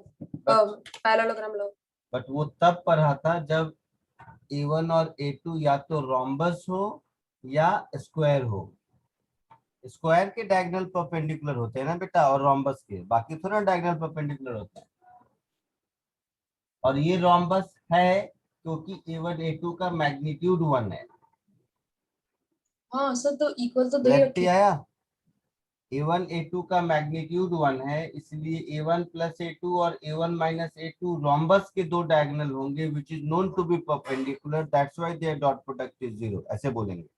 parallelogram law. But वो तब पढ़ा था जब A1 और A2 या तो रोम्बस हो या स्क्वायर हो। स्क्वायर के डायगोनल परपेंडिकुलर होते हैं ना बेटा, और रोम्बस के, बाकी थोड़ा डायगोनल परपेंडिकुलर होता है। और ये रोम्बस है क्योंकि A1 A2 का मैग्नीट्यूड 1 है। हाँ सर, तो इक्वल तो दो ही क्लैरिटी रखे। आया। A1 A2 का मैग्नीट्यूड 1 है, इसलिए A1 प्लस A2 और A1 माइनस A2 रोम्बस के दो डायगोनल होंगे which is known to be perpendicular, that's why their dot product is 0, ऐसे बोलेंगे।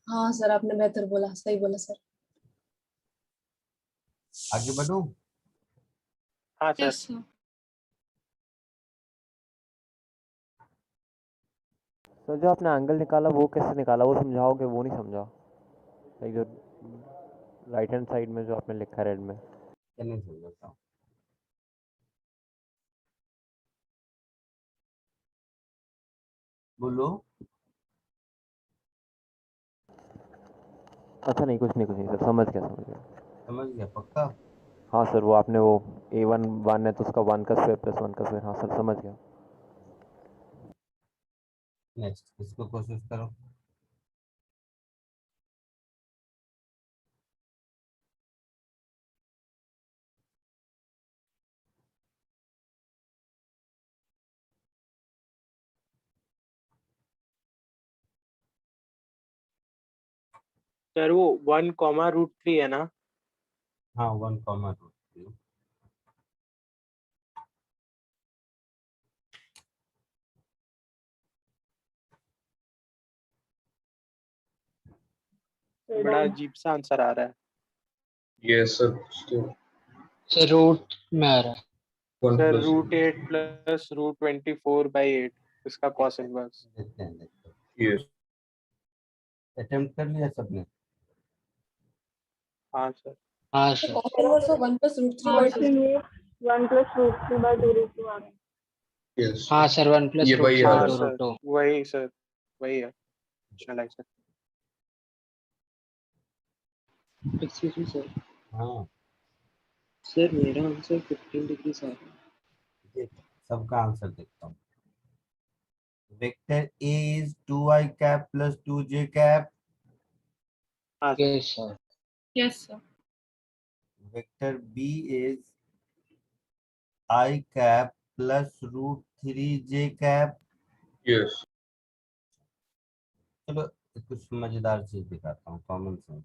हाँ सर, आपने बेहतर बोला, सही बोला सर। आगे बढ़ूं। हाँ सर। Yes sir. सर जो आपने एंगल निकाला वो कैसे निकाला, वो समझाओगे? वो नहीं समझा। लाइक जो राइट हैंड साइड में जो आपने लिखा है रेड में। क्या नहीं समझता हूं। बोलो। अच्छा नहीं, कुछ नहीं सर, समझ गया। समझ गया पक्का। हाँ सर, वो आपने वो A1 1 है तो उसका 1 का स्क्वायर प्लस 1 का स्क्वायर। हाँ सर, समझ गया। नेक्स्ट इसको कोशिश करो। सर वो 1, √3 है ना। हाँ 1, 2। बड़ा अजीब सा आंसर आ रहा है। Yes, sir. So sir root में आ रहा है। 1 सर plus √8 प्लस √24/8 इसका कॉस इनवर्स। देखते हैं देखते हैं। yes. अटेम्प्ट कर लिया सबने। हाँ सर। हाँ तो sir. Cos inverse 1 plus √3/2। 1 plus √3 by 2 आ रहा है। Yes. हाँ सर, 1 प्लस ये वही √3 आ by हाँ रहा है। 2 सर, √2। वही सर, वही है। चला सर। Excuse me, sir. हाँ सर मेरा आंसर 15 डिग्री आ रहा है। देख, सबका आंसर देखता हूँ। Vector A is 2i cap plus 2j cap. Yes sir. Yes sir. Vector B is i cap plus root 3j cap. Yes. चलो कुछ मजेदार चीज दिखाता हूँ, कॉमन सेंस,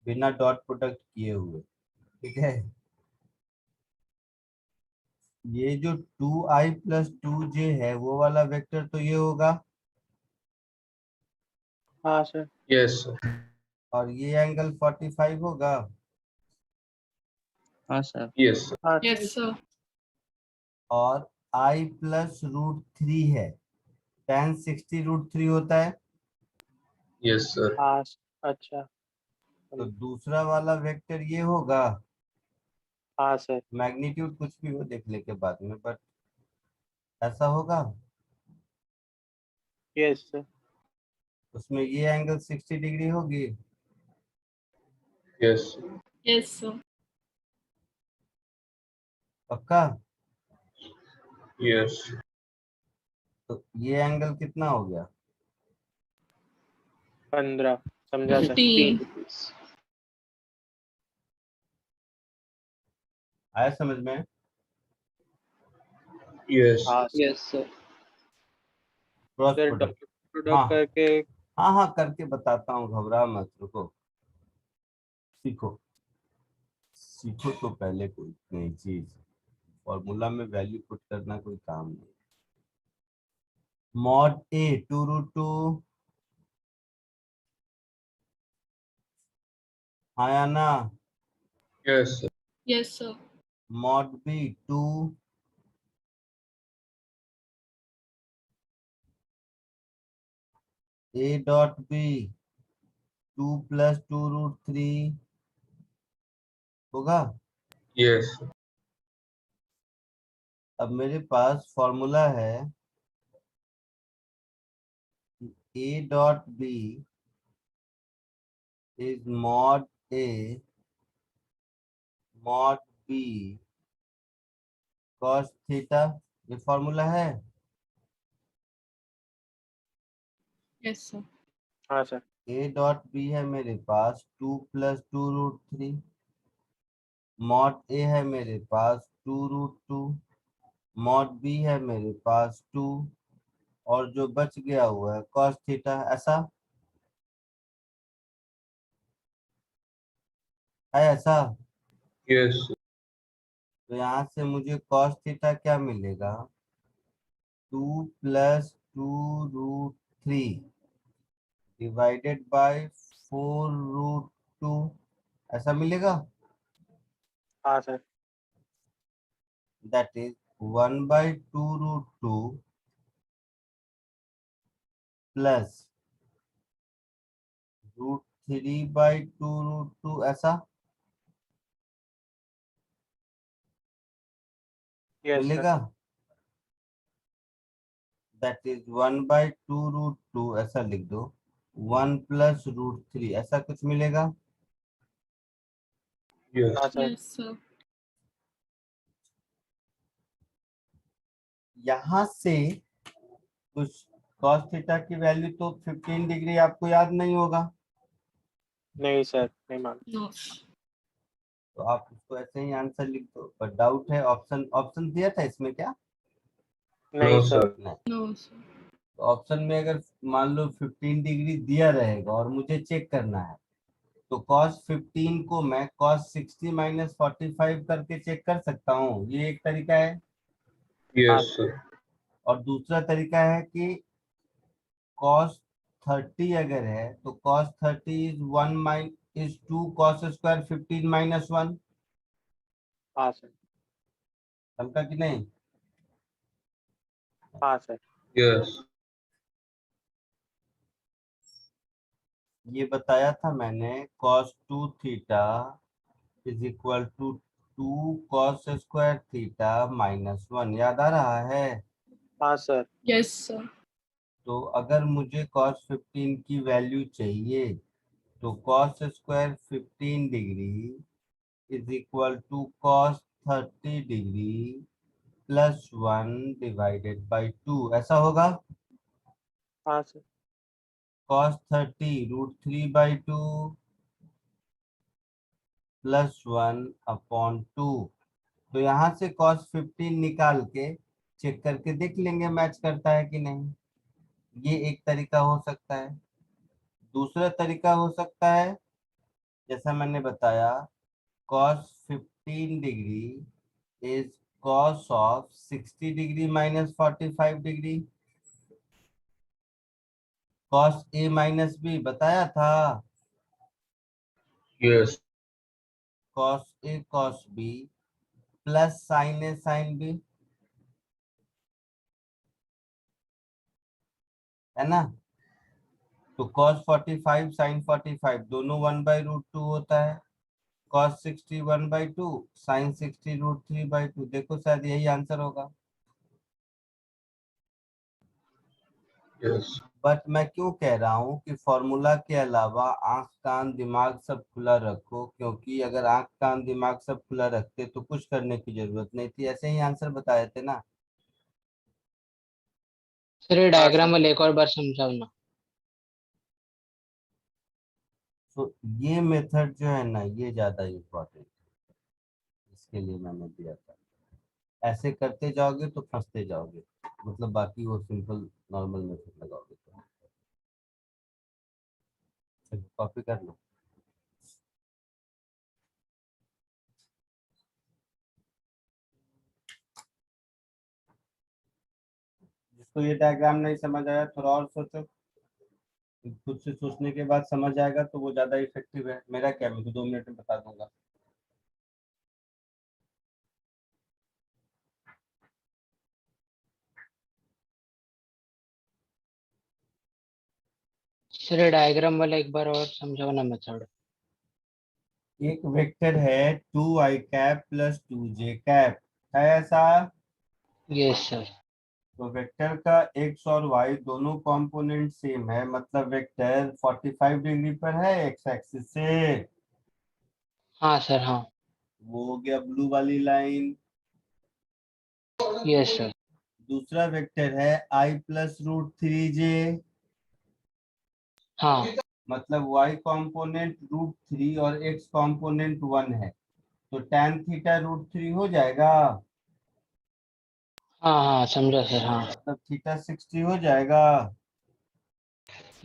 बिना डॉट प्रोडक्ट किए हुए। ठीक है, ये जो 2i प्लस 2j है वो वाला वेक्टर तो ये होगा, हाँ सर। Yes, sir. और ये एंगल 45 होगा। हाँ सर। Yes, sir. हाँ यस सर। और i प्लस रूट 3 है, tan 60 रूट 3 होता है। Yes, sir. हाँ। अच्छा। तो दूसरा वाला वेक्टर ये होगा। हाँ सर। मैग्नीट्यूड कुछ भी हो देख लेके बाद में, बट ऐसा होगा। Yes sir. उसमें ये एंगल 60 डिग्री होगी। Yes. Yes sir. पक्का? Yes. तो ये एंगल कितना हो गया? 15 समझा सर। 15। आया समझ में? Yes. हाँ sir. Yes sir. Cross sir product. Dot product हाँ करके हाँ हाँ, करके बताता हूँ, घबरा मत, रुको, सीखो सीखो तो पहले कोई नई चीज। फॉर्मूला में वैल्यू पुट करना कोई काम नहीं। मॉड ए 2√2, हाँ या ना? Yes, sir. Yes sir. Mod B 2, A dot B 2 plus 2√3 होगा। Yes. sir. अब मेरे पास फॉर्मूला है, A dot B is mod A mod B cos theta. ये फॉर्मूला है। Yes sir. हाँ सर। ए डॉट बी है मेरे पास 2 प्लस 2√3, मॉड ए है मेरे पास 2√2, मॉड बी है मेरे पास 2, और जो बच गया हुआ है कॉस थीटा। ऐसा है, ऐसा। Yes. sir. तो यहाँ से मुझे कॉस थीटा क्या मिलेगा? 2 प्लस 2√3 डिवाइडेड बाय 4√2, ऐसा मिलेगा। हाँ सर। दैट इज 1/2√2 प्लस √3/2√2, ऐसा यस सर। मिलेगा। दैट इज 1/2√2, ऐसा लिख दो, 1 प्लस √3, ऐसा कुछ मिलेगा। Yes. हाँ सर। Yes sir. यहाँ से कुछ cos थीटा की वैल्यू तो 15 डिग्री आपको याद नहीं होगा, नहीं सर, नहीं मान। नो। तो आप उसको ऐसे ही आंसर लिख दो। पर डाउट है, ऑप्शन ऑप्शन दिया था इसमें क्या? नहीं No, सर। sir. नहीं। No sir. तो ऑप्शन में अगर मान लो 15 डिग्री दिया रहेगा और मुझे चेक करना है, तो cos 15 को मैं cos 60 माइनस 45 करके चेक कर सकता हूँ। ये एक तरीका है। Yes, sir. और दूसरा तरीका है कि cos 30 अगर है तो cos 30 is 2 cos square 15 minus 1। हाँ सर। समझा कि नहीं? हाँ सर। Yes. ये बताया था मैंने, cos 2 theta is equal to 2 cos square theta minus 1। याद आ रहा है? हाँ सर। Yes sir. तो अगर मुझे cos 15 की वैल्यू चाहिए तो cos square 15 degree is equal to cos 30 degree plus 1 divided by 2, ऐसा होगा। हाँ सर। Cos 30 √3/2 plus 1/2। तो यहाँ से कॉस 15 निकाल के चेक करके देख लेंगे मैच करता है कि नहीं। ये एक तरीका हो सकता है। दूसरा तरीका हो सकता है जैसा मैंने बताया, cos 15 degree is cos of 60 degree minus 45 degree. cos a minus b बताया था, Yes. cos a cos b plus sin a sin b, है ना। तो cos 45 sin 45 दोनों 1/√2 होता है। cos 60 1/2 sin 60 √3/2। देखो शायद यही आंसर होगा। Yes. बट मैं क्यों कह रहा हूँ कि फॉर्मूला के अलावा आंख कान दिमाग सब खुला रखो, क्योंकि अगर आंख कान दिमाग सब खुला रखते तो कुछ करने की जरूरत नहीं थी, ऐसे ही आंसर बताए थे ना। सर ये डायग्राम वाला एक और बार समझाओ ना। तो ये मेथड जो है ना, ये ज्यादा इम्पोर्टेंट है, इसके लिए मैंने दिया था। ऐसे करते जाओगे तो फंसते जाओगे, मतलब बाकी वो सिंपल नॉर्मल मेथड लगाओगे तो कॉपी कर लो। जिसको ये डायग्राम नहीं समझ आया थोड़ा और सोचो, खुद से सोचने के बाद समझ आएगा तो वो ज्यादा इफेक्टिव है। मेरा क्या, मैं तो 2 मिनट में बता दूंगा। सर ये डायग्राम वाला एक बार और समझाओ ना मेथड। एक वेक्टर है 2i cap plus 2j cap, है ऐसा। Yes sir. तो वेक्टर का x और y दोनों कंपोनेंट सेम है, मतलब वेक्टर 45 डिग्री पर है x एक्सिस से। हाँ सर हाँ। वो हो गया ब्लू वाली लाइन। Yes sir. दूसरा वेक्टर है i प्लस √3j, हाँ मतलब y कंपोनेंट √3 और x कंपोनेंट 1 है, तो tan थीटा √3 हो जाएगा, हाँ हाँ समझा सर हाँ। मतलब थीटा 60 हो जाएगा।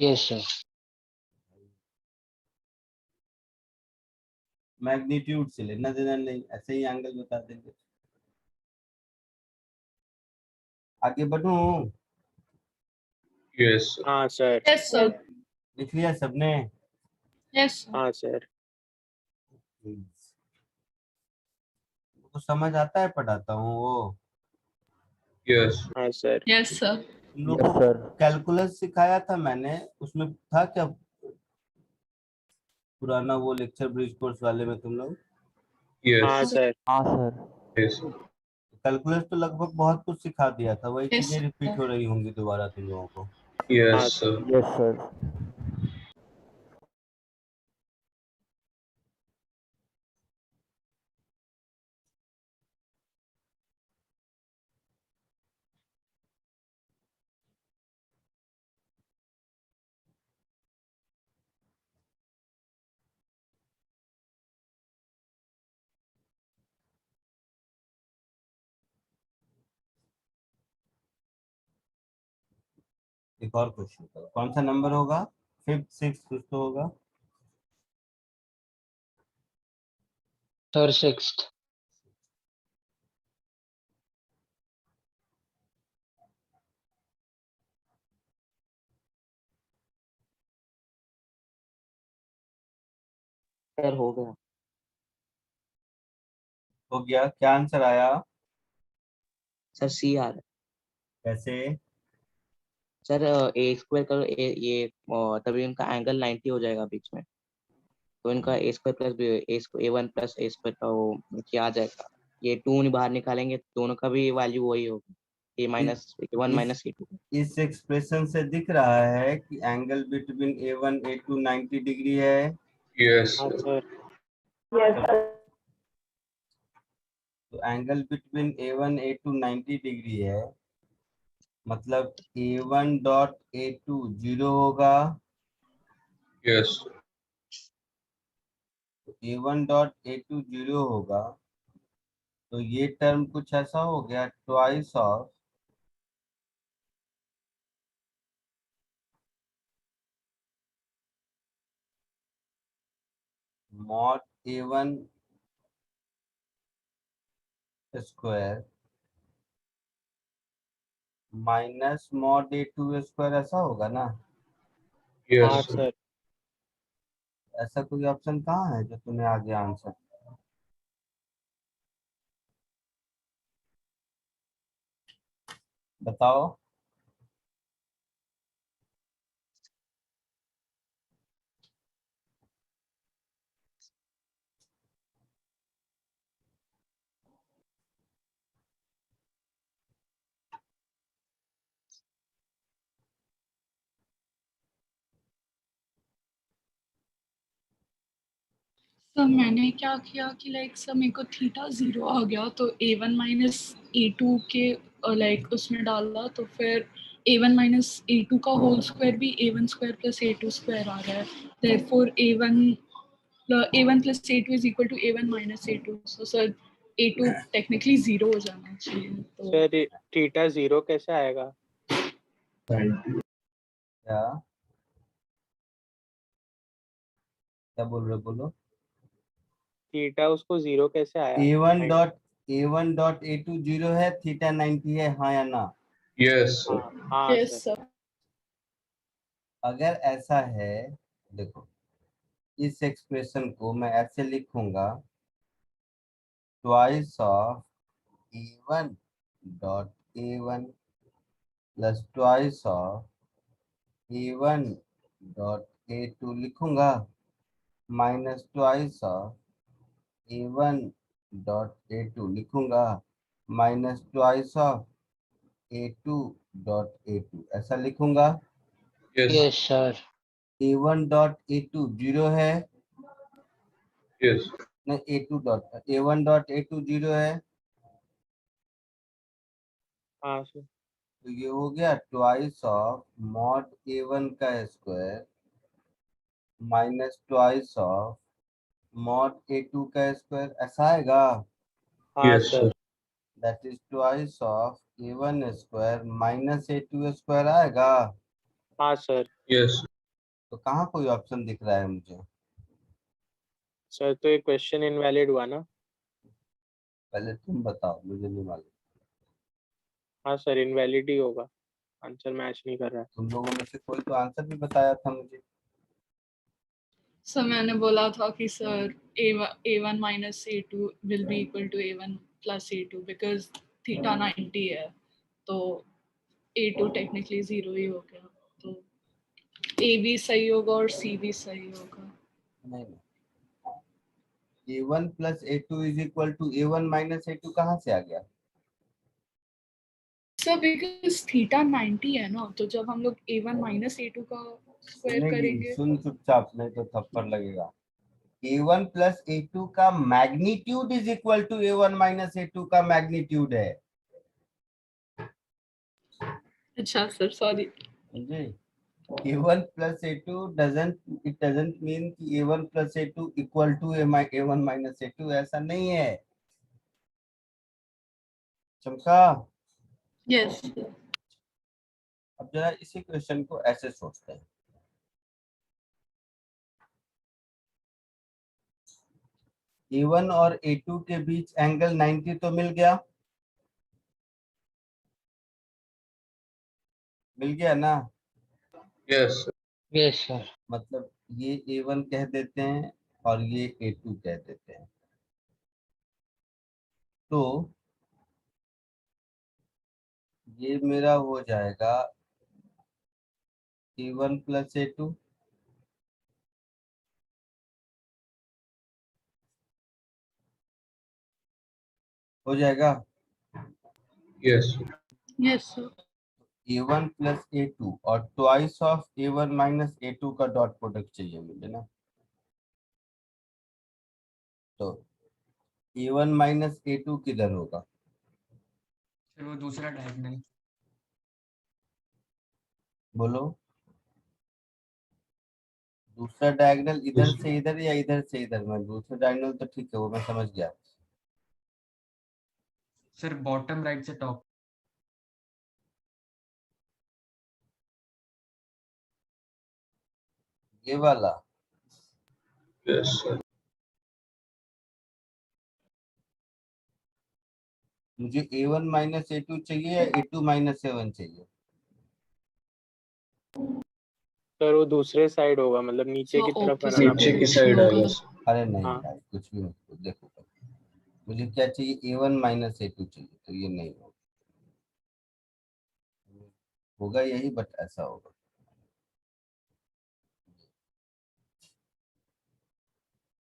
Yes sir. मैग्नीट्यूड से लेना देना नहीं, ऐसे ही एंगल बता देंगे। आगे बढ़ूं? Yes. हाँ सर। Yes sir. लिख लिया सबने? Yes sir. हाँ सर। तो समझ आता है पढ़ाता हूँ वो। Yes. हाँ सर। Yes sir. तुम लोगों को कैलकुलस सिखाया था मैंने, उसमें था क्या पुराना वो लेक्चर ब्रिज कोर्स वाले में तुम लोग? हाँ Yes. सर। हाँ सर। Yes. कैलकुलस तो लगभग बहुत कुछ सिखा दिया था, वही यस चीजें रिपीट सर। हो रही होंगी दोबारा तुम लोगों को। Yes, हाँ sir. Yes sir. एक और क्वेश्चन करो, कौन सा नंबर होगा? 5th 6th कुछ तो होगा। Sir 6th। सर हो गया। हो गया? क्या आंसर आया? सर सी आ रहा है। कैसे? सर ए स्क्वायर करो ये तभी इनका एंगल 90 हो जाएगा बीच में, तो इनका ए स्क्वायर प्लस A1 प्लस ए स्क्वायर का वो क्या आ जाएगा। ये 2 बाहर निकालेंगे तो दोनों का भी वैल्यू वही होगी, A-1 माइनस A2। इस एक्सप्रेशन से दिख रहा है कि angle between A1 A2 90 degree है। Yes, हाँ sir. सर। तो तो angle between A1 A2 90 degree है, मतलब A1 डॉट A2 0 होगा। Yes. तो A1 डॉट A2 0 होगा, तो ये टर्म कुछ ऐसा हो गया, twice of mod A1 square minus mod A2 square, ऐसा होगा ना। हाँ Yes. सर। ऐसा कोई ऑप्शन कहाँ है जो तुम्हें आगे आंसर, बताओ। सर मैंने क्या किया कि लाइक सर मेरे को थीटा 0 आ गया, तो A1 माइनस A2 के लाइक उसमें डाला, तो फिर A1 माइनस A2 का होल स्क्वायर भी A1 square plus A2 square आ रहा है। Therefore A1 plus A2 is equal to A1 minus A2। So sir A2 technically 0 हो जाना चाहिए। तो सर थीटा 0 कैसे आएगा? क्या क्या बोल रहे हो, बोलो। थीटा उसको 0 कैसे आया? A1 डॉट A2 0 है, थीटा 90 है, हाँ या ना। Yes. हाँ यस सर। सर। अगर ऐसा है, देखो इस एक्सप्रेशन को मैं ऐसे लिखूंगा, twice of A1 dot A1 plus twice of A1 dot A2 लिखूंगा, minus twice of A1 dot A2 लिखूंगा, minus twice of A2 dot A2, ऐसा लिखूंगा। Yes. Yes sir. A1 dot A2 0 है, Yes. नहीं A2 dot A1 dot A2 0 है, हाँ sir. तो ये हो गया ट्वाइस ऑफ मॉड A1 का square minus twice of mod A2 का स्क्वायर, ऐसा आएगा। हाँ Yes. Sir. That is twice of A1 square minus A2 square आएगा। हाँ सर। Yes. तो कहाँ कोई ऑप्शन दिख रहा है मुझे? सर तो ये क्वेश्चन इनवैलिड हुआ ना? पहले तुम बताओ, मुझे नहीं मालूम। हाँ सर, इनवैलिड ही होगा, आंसर मैच नहीं कर रहा है। तुम लोगों में से कोई तो आंसर भी बताया था मुझे। सर मैंने बोला था कि sir A1 minus A2 will be equal to A1 plus A2 because theta 90 है, तो A2 टेक्निकली 0 ही हो गया, तो A भी सही होगा और C भी सही होगा। नहीं, A1 plus A2 is equal to A1 minus A2 कहाँ से आ गया? सर बिकॉज थीटा 90 है ना, तो जब हम लोग A1 माइनस A2 का स्क्वायर सुनेगी, करेंगे। सुन चुपचाप, नहीं तो थप्पड़ लगेगा। A1 प्लस A2 का magnitude is equal to A1 minus A2 का मैग्नीट्यूड है। अच्छा सर, सॉरी। समझे? A1 plus A2 doesn't mean कि A1 plus A2 equal to A1 minus A2, ऐसा नहीं है। चमका। यस। अब जरा इसी क्वेश्चन को ऐसे सोचते हैं, A1 और A2 के बीच एंगल 90 तो मिल गया, मिल गया ना। Yes. Yes sir. मतलब ये A1 कह देते हैं और ये A2 कह देते हैं, तो ये मेरा हो जाएगा A1 प्लस A2, हो जाएगा। Yes. Yes sir. A1 plus A2 और twice of A1 minus A2 का डॉट प्रोडक्ट चाहिए मुझे ना। तो A1 माइनस A2 किधर होगा? सर वो दूसरा डायगोनल। बोलो, दूसरा डायगोनल इधर से इधर या इधर से इधर में? दूसरा डायगोनल तो ठीक है, वो मैं समझ गया। सर बॉटम राइट से टॉप। ये वाला Yes, sir. मुझे A1 माइनस A2 चाहिए या A2 माइनस A1 चाहिए? सर वो दूसरे साइड होगा, मतलब नीचे की तरफ बनाना नीचे की पड़ेगा। साइड आएगा। अरे नहीं हाँ। भाई, कुछ भी मत देखो, मुझे क्या चाहिए? A1 माइनस A2 चाहिए, तो ये नहीं होगा, होगा यही, बट ऐसा होगा।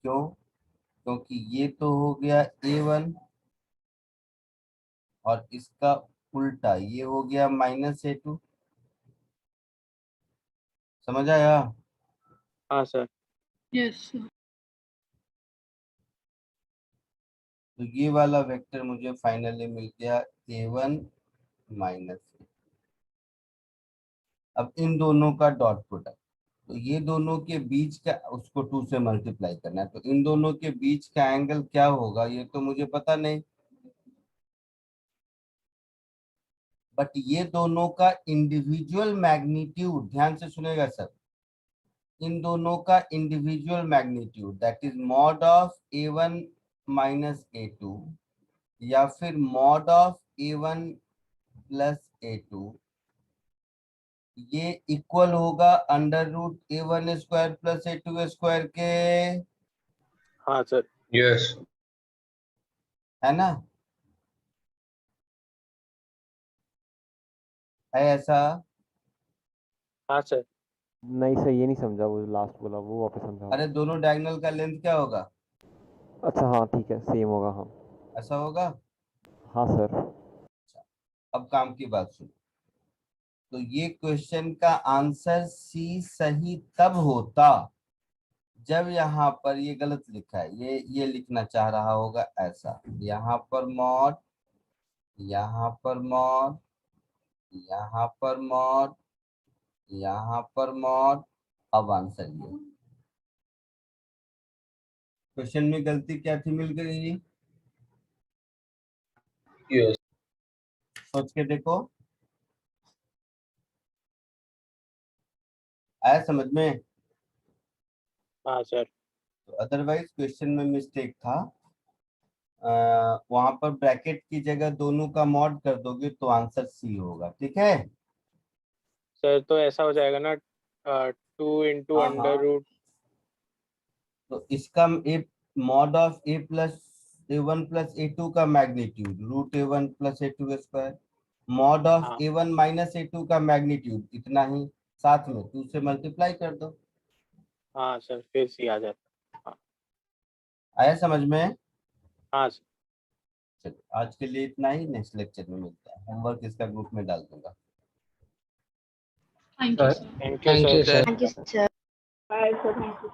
क्यों? क्योंकि ये तो हो गया A1 और इसका उल्टा ये हो गया माइनस A2। समझ आया? हाँ सर। यस तो ये वाला वेक्टर मुझे फाइनली मिल गया A1 माइनस। अब इन दोनों का डॉट प्रोडक्ट, तो ये दोनों के बीच का, उसको 2 से मल्टीप्लाई करना है, तो इन दोनों के बीच का एंगल क्या होगा ये तो मुझे पता नहीं, बट ये दोनों का इंडिविजुअल मैग्नीट्यूड, ध्यान से सुनेगा सब, इन दोनों का individual magnitude that is mod of A1 minus A2 या फिर mod of A1 plus A2, ये इक्वल होगा under root A1 square plus A2 square के। हाँ सर। Yes. है ना? है ऐसा? हाँ सर। नहीं सर, ये नहीं समझा, वो लास्ट बोला वो वापस समझाओ। अरे दोनों डायगोनल का लेंथ क्या होगा? अच्छा हाँ ठीक है, सेम होगा। हाँ ऐसा होगा। हाँ सर। अब काम की बात सुनो, तो ये क्वेश्चन का आंसर सी सही तब होता जब यहाँ पर ये गलत लिखा है, ये लिखना चाह रहा होगा ऐसा, यहाँ पर मॉड, यहाँ पर मॉड, यहाँ पर मॉड, यहाँ पर मॉड। अब आंसर ये, क्वेश्चन में गलती क्या थी मिल गई? Yes. सोच के देखो, आया समझ में? हाँ सर। तो अदरवाइज क्वेश्चन में मिस्टेक था, वहां पर ब्रैकेट की जगह दोनों का मॉड कर दोगे तो आंसर सी होगा, ठीक है? सर तो ऐसा हो जाएगा ना, 2 इंटू हाँ अंडर हाँ, रूट। तो इसका a mod of A plus A1 plus A2 का magnitude root A1 plus A2 square, mod of हाँ। A1 माइनस A2 का मैग्नीट्यूड इतना ही, साथ में 2 से मल्टीप्लाई कर दो। हाँ सर, फिर सी आ जाता। हाँ। आया समझ में? हाँ सर। चलो आज के लिए इतना ही, नेक्स्ट लेक्चर में मिलता है, होमवर्क इसका ग्रुप में डाल दूंगा। Thank you sir. Thank you thank sir. You sir. Thank you sir. Bye sir, thank you.